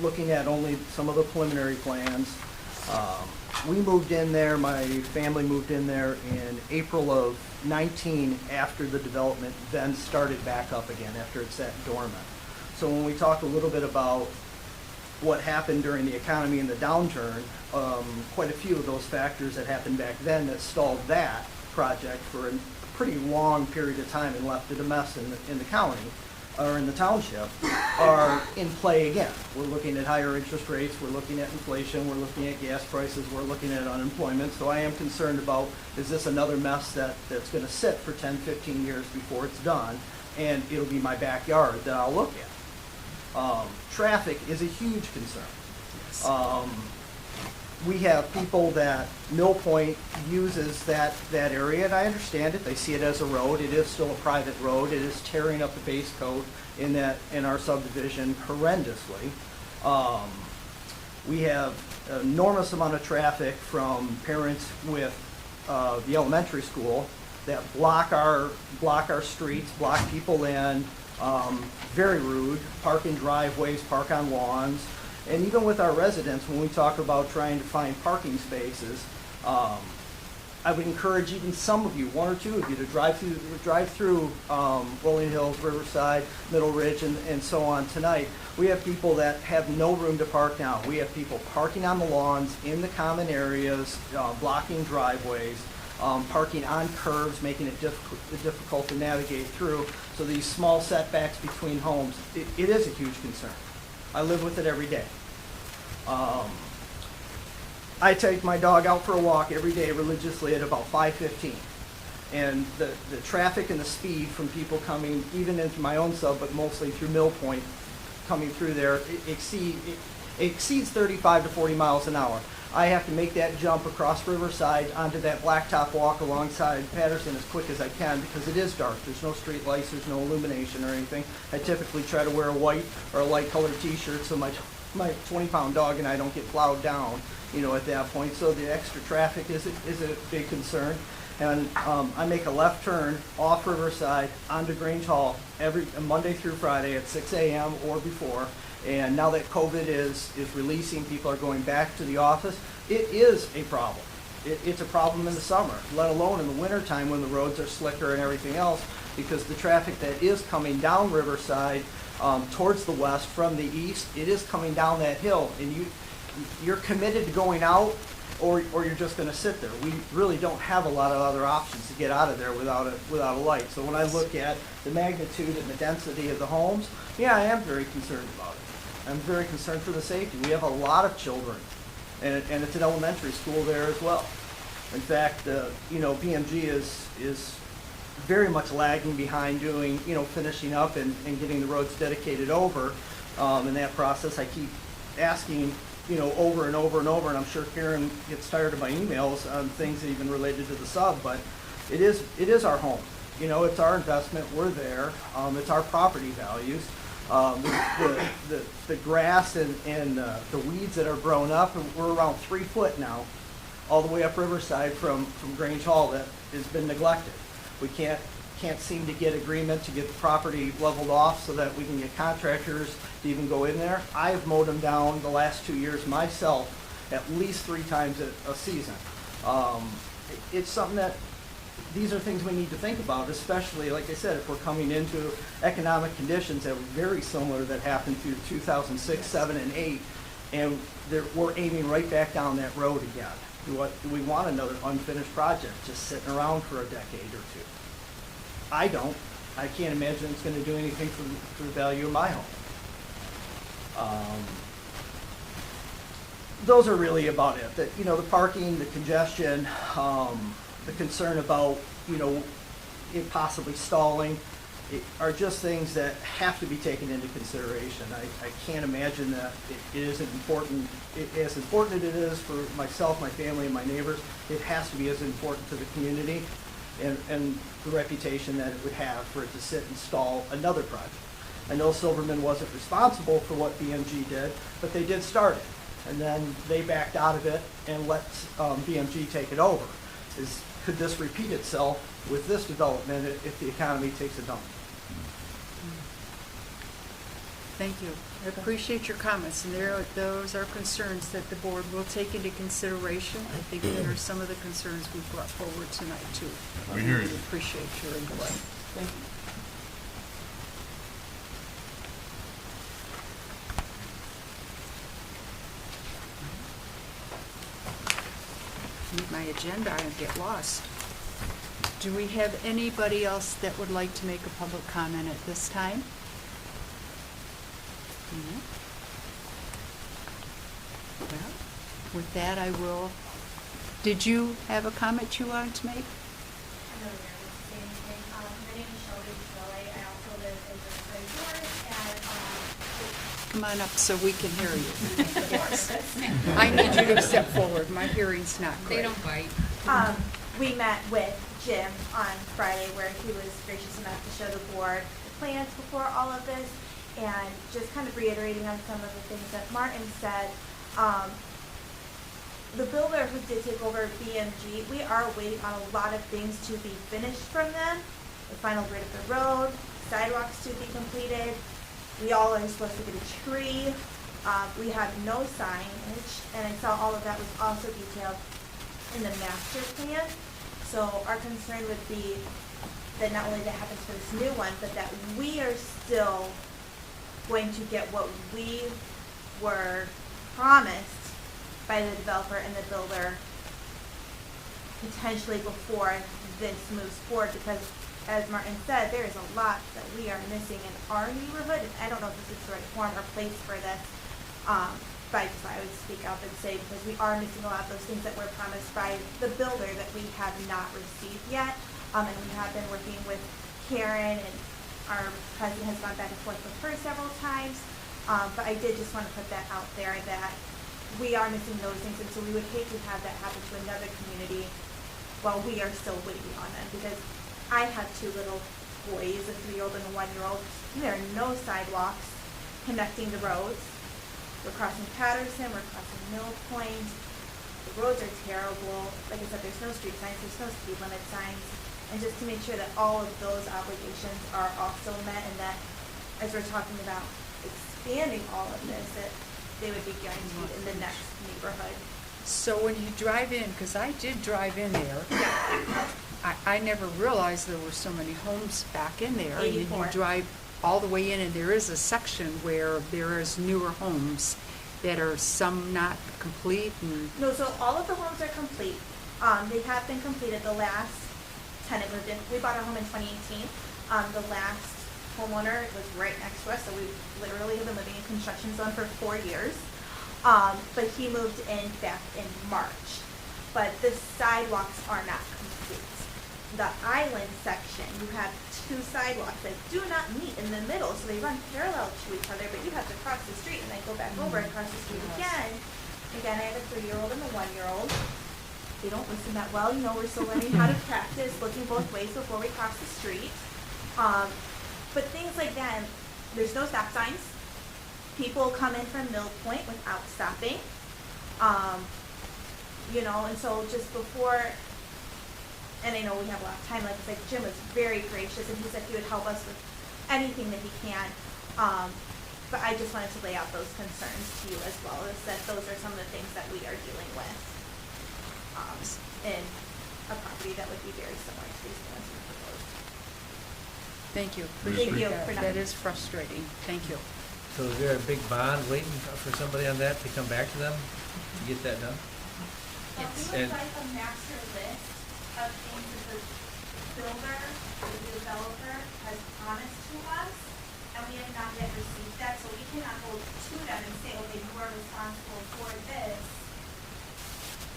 Looking at only some of the preliminary plans, we moved in there, my family moved in there in April of 19 after the development then started back up again, after it sat dormant. So when we talk a little bit about what happened during the economy and the downturn, quite a few of those factors that happened back then that stalled that project for a pretty long period of time and left it a mess in the county, or in the township, are in play again. We're looking at higher interest rates, we're looking at inflation, we're looking at gas prices, we're looking at unemployment. So I am concerned about, is this another mess that's gonna sit for 10, 15 years before it's done, and it'll be my backyard that I'll look at. Traffic is a huge concern. We have people that Mill Point uses that area, and I understand it. They see it as a road. It is still a private road. It is tearing up the base coat in our subdivision horrendously. We have an enormous amount of traffic from parents with the elementary school that block our streets, block people in. Very rude, park in driveways, park on lawns. And even with our residents, when we talk about trying to find parking spaces, I would encourage even some of you, one or two of you, to drive through Rolling Hills, Riverside, Middle Ridge, and so on tonight. We have people that have no room to park now. We have people parking on the lawns, in the common areas, blocking driveways, parking on curves, making it difficult to navigate through. So these small setbacks between homes, it is a huge concern. I live with it every day. I take my dog out for a walk every day religiously at about 5:15. And the traffic and the speed from people coming, even into my own sub, but mostly through Mill Point, coming through there, it exceeds 35 to 40 miles an hour. I have to make that jump across Riverside onto that blacktop walk alongside Patterson as quick as I can because it is dark. There's no street lights, there's no illumination or anything. I typically try to wear a white or a light colored t-shirt so my 20-pound dog and I don't get plowed down, at that point. So the extra traffic is a big concern. And I make a left turn off Riverside onto Grange Hall every Monday through Friday at 6 a.m. or before. And now that COVID is releasing, people are going back to the office. It is a problem. It's a problem in the summer, let alone in the wintertime when the roads are slicker and everything else, because the traffic that is coming down Riverside towards the west from the east, it is coming down that hill, and you're committed to going out, or you're just going to sit there. We really don't have a lot of other options to get out of there without a light. So when I look at the magnitude and the density of the homes, yeah, I am very concerned about it. I'm very concerned for the safety. We have a lot of children, and it's an elementary school there as well. In fact, BMG is very much lagging behind doing, finishing up and getting the roads dedicated over. In that process, I keep asking, over and over and over, and I'm sure Karen gets tired of my emails on things even related to the sub, but it is our home. It's our investment. We're there. It's our property values. The grass and the weeds that are grown up, and we're around 3 foot now, all the way up Riverside from Grange Hall that has been neglected. We can't seem to get agreement to get the property leveled off so that we can get contractors to even go in there. I've mowed them down the last 2 years myself at least 3 times a season. It's something that these are things we need to think about, especially, like I said, if we're coming into economic conditions that were very similar that happened through 2006, 7, and 8, and we're aiming right back down that road again. Do we want another unfinished project just sitting around for a decade or two? I don't. I can't imagine it's gonna do anything for the value of my home. Those are really about it. That, you know, the parking, the congestion, the concern about, you know, it possibly stalling, are just things that have to be taken into consideration. I can't imagine that it isn't important, as important as it is for myself, my family, and my neighbors, it has to be as important to the community and the reputation that it would have for it to sit and stall another project. I know Silverman wasn't responsible for what BMG did, but they did start it. And then they backed out of it and let BMG take it over. Could this repeat itself with this development if the economy takes a dump? Thank you. I appreciate your comments, and those are concerns that the board will take into consideration. I think that are some of the concerns we brought forward tonight, too. We hear you. We appreciate your input. Thank you. Read my agenda and get lost. Do we have anybody else that would like to make a public comment at this time? No? Well, with that, I will. Did you have a comment you wanted to make? I know you're going to say anything. My name is Shelby Shirley. I also live in the North, and Come on up so we can hear you. Yes. I need you to step forward. My hearing's not great. They don't bite. we met with Jim on Friday where he was gracious enough to show the board the plans before all of this, and just kind of reiterating on some of the things that Martin said. The builder who did take over BMG, we are waiting on a lot of things to be finished from them. The final grid of the road, sidewalks to be completed. We all are supposed to get a tree. We have no signage, and I saw all of that was also detailed in the master plan. So our concern would be that not only that happens for this new one, but that we are still going to get what we were promised by the developer and the builder potentially before this moves forward, because as Martin said, there is a lot that we are missing in our neighborhood. I don't know if this is the right form or place for this, but I just thought I would speak up and say, because we are missing a lot of those things that were promised by the builder that we have not received yet. And we have been working with Karen, and our president has gone back and forth with her several times. But I did just want to put that out there that we are missing those things, and so we would hate to have that happen to another community while we are still waiting on them, because I have two little boys, a 3-year-old and a 1-year-old. There are no sidewalks connecting the roads. We're crossing Patterson, we're crossing Mill Point. The roads are terrible. Like I said, there's no street signs, there's no speed limit signs. And just to make sure that all of those obligations are also met, and that as we're talking about expanding all of this, that they would be guaranteed in the next neighborhood. So when you drive in, because I did drive in there, I never realized there were so many homes back in there. And 84. you drive all the way in, and there is a section where there is newer homes that are some not complete. And No, so all of the homes are complete. They have been completed. The last tenant moved in. We bought our home in 2018. The last homeowner was right next to us, so we literally have been living in construction zone for 4 years. But he moved in back in March. But the sidewalks are not complete. The island section, you have 2 sidewalks that do not meet in the middle, so they run parallel to each other, but you have to cross the street and then go back over and cross the street again. Again, I have a 3-year-old and a 1-year-old. They don't listen that well, you know, we're still learning how to practice looking both ways before we cross the street. But things like that, there's no stop signs. People come in from Mill Point without stopping. You know, and so just before, and I know we have a lot of time, like I said, Jim was very gracious, and he said he would help us with anything that he can. But I just wanted to lay out those concerns to you as well, is that those are some of the things that we are dealing with in a property that would be very similar to these ones we proposed. thank you. Thank you Appreciate for that. not- That is frustrating. Thank you. So is there a big bond waiting for somebody on that to come back to them to get that done? But It's- we And- would like a master list of things that the builder, the developer has promised to us, and we have not yet received that, so we cannot go to them and say, okay, you are responsible for this.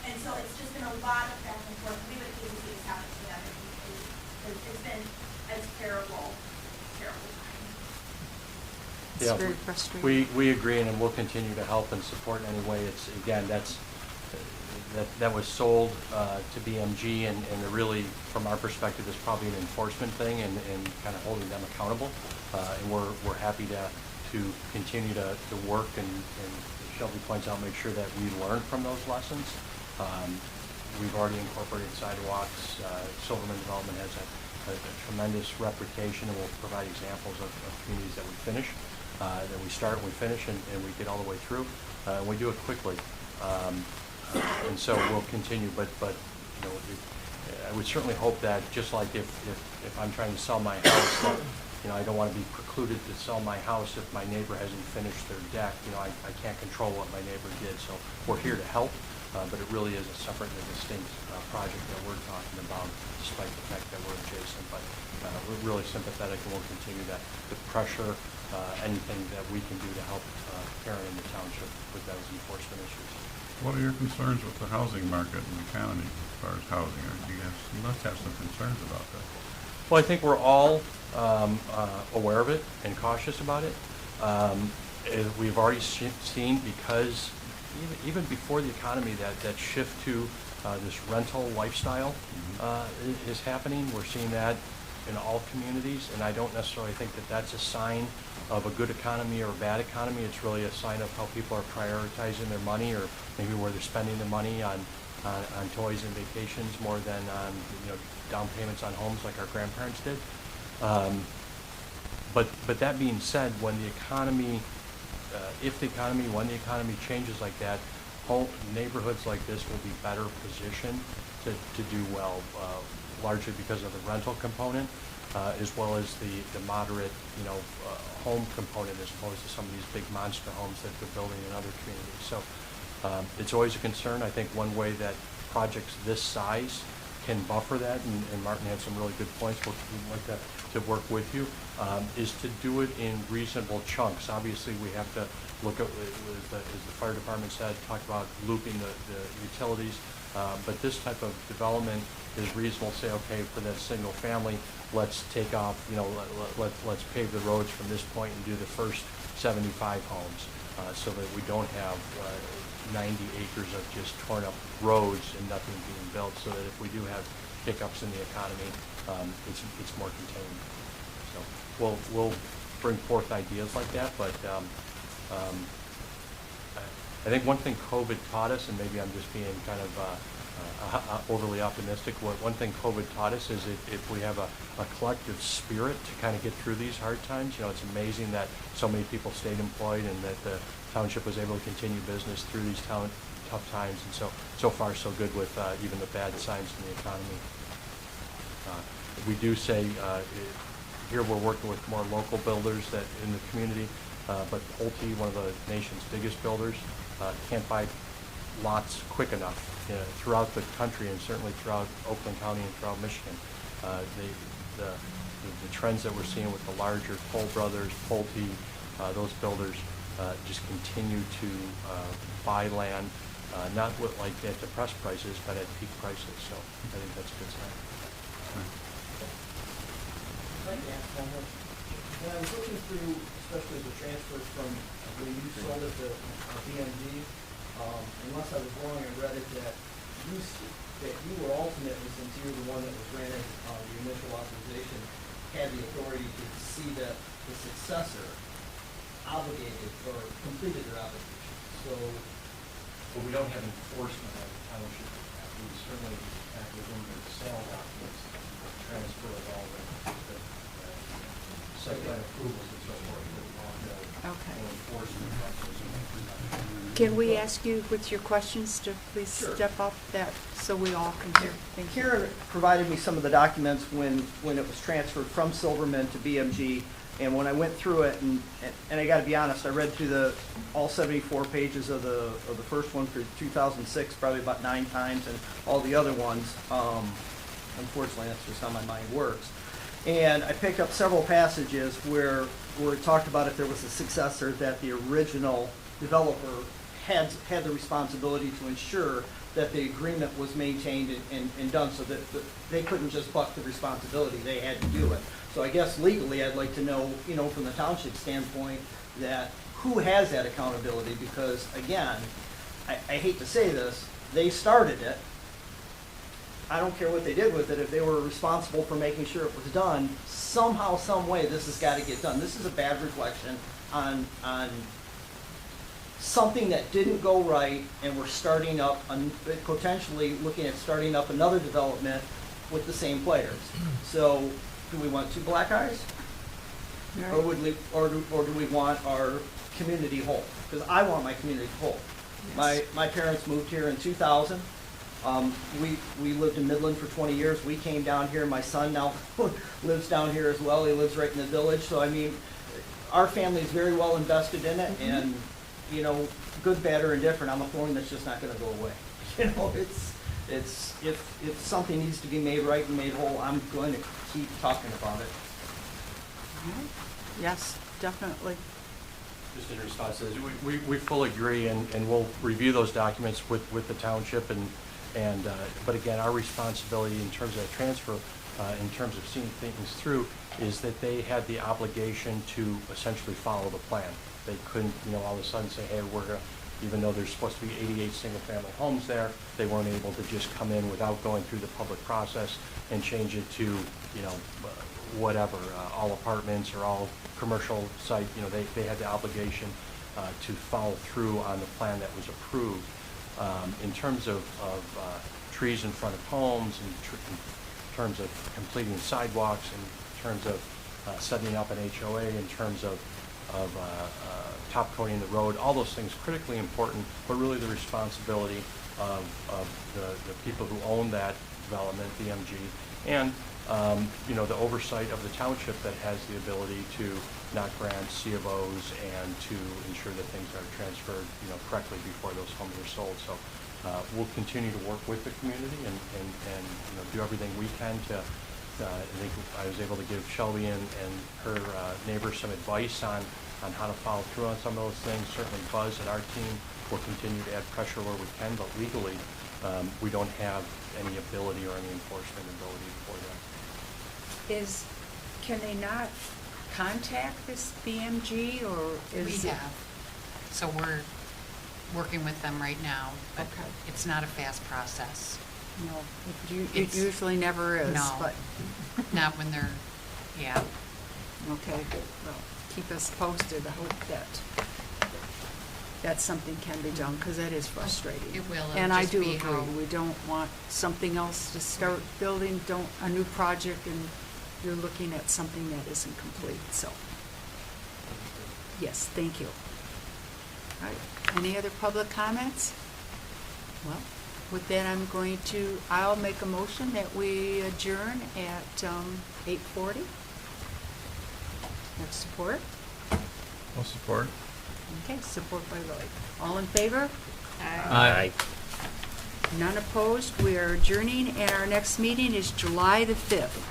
And so it's just been a lot of back and forth. We would hate to see this happen to the other communities, because it's been a terrible, terrible time. It's Yeah, very frustrating. We agree, and we'll continue to help and support in any way. It's, again, that was sold to BMG, and it really, from our perspective, is probably an enforcement thing and kind of holding them accountable. And we're happy to continue to work and as Shelby points out, make sure that we learn from those lessons. We've already incorporated sidewalks. Silverman Development has a tremendous reputation, and we'll provide examples of communities that we finish, that we start, we finish, and we get all the way through. We do it quickly. And so we'll continue, but you know, I would certainly hope that, just like if I'm trying to sell my house, that, you know, I don't want to be precluded to sell my house if my neighbor hasn't finished their deck. You know, I can't control what my neighbor did, so we're here to help, but it really is a separate and distinct project that we're talking about, despite the fact that we're adjacent. But we're really sympathetic, and we'll continue to pressure anything that we can do to help parent in the township with those enforcement issues. What are your concerns with the housing market and economy as far as housing? You must have some concerns about that. Well, I think we're all aware of it and cautious about it. We've already seen, because even before the economy, that shift to this rental lifestyle is happening. We're seeing that in all communities, and I don't necessarily think that that's a sign of a good economy or a bad economy. It's really a sign of how people are prioritizing their money, or maybe where they're spending their money on toys and vacations more than on, you know, down payments on homes like our grandparents did. But that being said, when the economy, when the economy changes like that, neighborhoods like this will be better positioned to do well, largely because of the rental component, as well as the moderate, you know, home component, as opposed to some of these big monster homes that they're building in other communities. So it's always a concern. I think one way that projects this size can buffer that, and Martin had some really good points, we'd like to work with you, is to do it in reasonable chunks. Obviously, we have to look at, as the fire department said, talk about looping the utilities, but this type of development is reasonable. Say, okay, for that single family, let's take off, you know, let's pave the roads from this point and do the first 75 homes, so that we don't have 90 acres of just torn up roads and nothing being built, so that if we do have hiccups in the economy, it's more contained. So we'll bring forth ideas like that, but I think one thing COVID taught us, and maybe I'm just being kind of overly optimistic, one thing COVID taught us is if we have a collective spirit to kind of get through these hard times. You know, it's amazing that so many people stayed employed, and that the township was able to continue business through these tough times, and so far so good with even the bad signs in the economy. We do say here we're working with more local builders that in the community, but Pulte, one of the nation's biggest builders, can't buy lots quick enough throughout the country, and certainly throughout Oakland County and throughout Michigan. The trends that we're seeing with the larger Toll Brothers, Pulte, those builders just continue to buy land, not like at depressed prices, but at peak prices. So I think that's a good sign. When I was looking through, especially the transfer from when you sold it to BMG, unless I was wrong, I read it that you were ultimately, since you were the one that was granted the initial authorization, had the authority to see that the successor obligated or completed their obligation. So, But we don't have enforcement of the township. We certainly act within the sale documents, the transfer of all the site plan approvals and so forth. Okay. No enforcement process. Can we ask you with your questions to please step up that, so we all can hear? Thank you. Karen provided me some of the documents when it was transferred from Silverman to BMG. And when I went through it, and I gotta be honest, I read through all 74 pages of the first one for 2006, probably about 9 times, and all the other ones. Unfortunately, that's just how my mind works. And I picked up several passages where it talked about if there was a successor, that the original developer had the responsibility to ensure that the agreement was maintained and done, so that they couldn't just buck the responsibility, they had to do it. So I guess legally, I'd like to know, from the township standpoint, that who has that accountability? Because again, I hate to say this, they started it. I don't care what they did with it, if they were responsible for making sure it was done, somehow, some way, this has got to get done. This is a bad reflection on something that didn't go right, and we're starting up, potentially looking at starting up another development with the same players. So, do we want 2 black eyes? Or do we want our community whole? Because I want my community whole. Yes. My parents moved here in 2000. We lived in Midland for 20 years. We came down here. My son now lives down here as well. He lives right in the village. So I mean, our family is very well invested in it, and good, bad, or indifferent, I'm a thorn that's just not going to go away. It's if something needs to be made right and made whole, I'm going to keep talking about it. Yes, definitely. Just in response to this, we fully agree, and we'll review those documents with the township, but again, our responsibility in terms of that transfer, in terms of seeing things through, is that they had the obligation to essentially follow the plan. They couldn't, all of a sudden say, hey, we're going to, even though there's supposed to be 88 single-family homes there, they weren't able to just come in without going through the public process and change it to, whatever, all apartments or all commercial site. They had the obligation to follow through on the plan that was approved. In terms of trees in front of homes, in terms of completing sidewalks, in terms of setting up an HOA, in terms of top coating the road, all those things critically important, but really the responsibility of the people who own that development, the MG, and the oversight of the township that has the ability to not grant C of Os and to ensure that things are transferred correctly before those homes are sold. So we'll continue to work with the community and do everything we can to. I think I was able to give Shelby and her neighbors some advice on how to follow through on some of those things. Certainly Buzz and our team will continue to add pressure where we can, but legally we don't have any ability or any enforcement ability for that. Can they not contact this BMG, or is We it? have. So we're working with them right now, but Okay. it's not a fast process. No, it It's- usually never is, No. but, Not when they're, yeah. okay, well, keep us posted. I hope that something can be done, because that is frustrating. It will. It'll And I just do be agree, how- we don't want something else to start building, a new project, and you're looking at something that isn't complete, so. Yes, thank you. All right, any other public comments? Well, with that, I'll make a motion that we adjourn at 8:40. Have support? I'll support. Okay, support by Lloyd. All in favor? Aye. None opposed. We are adjourning, and our next meeting is July the 5th.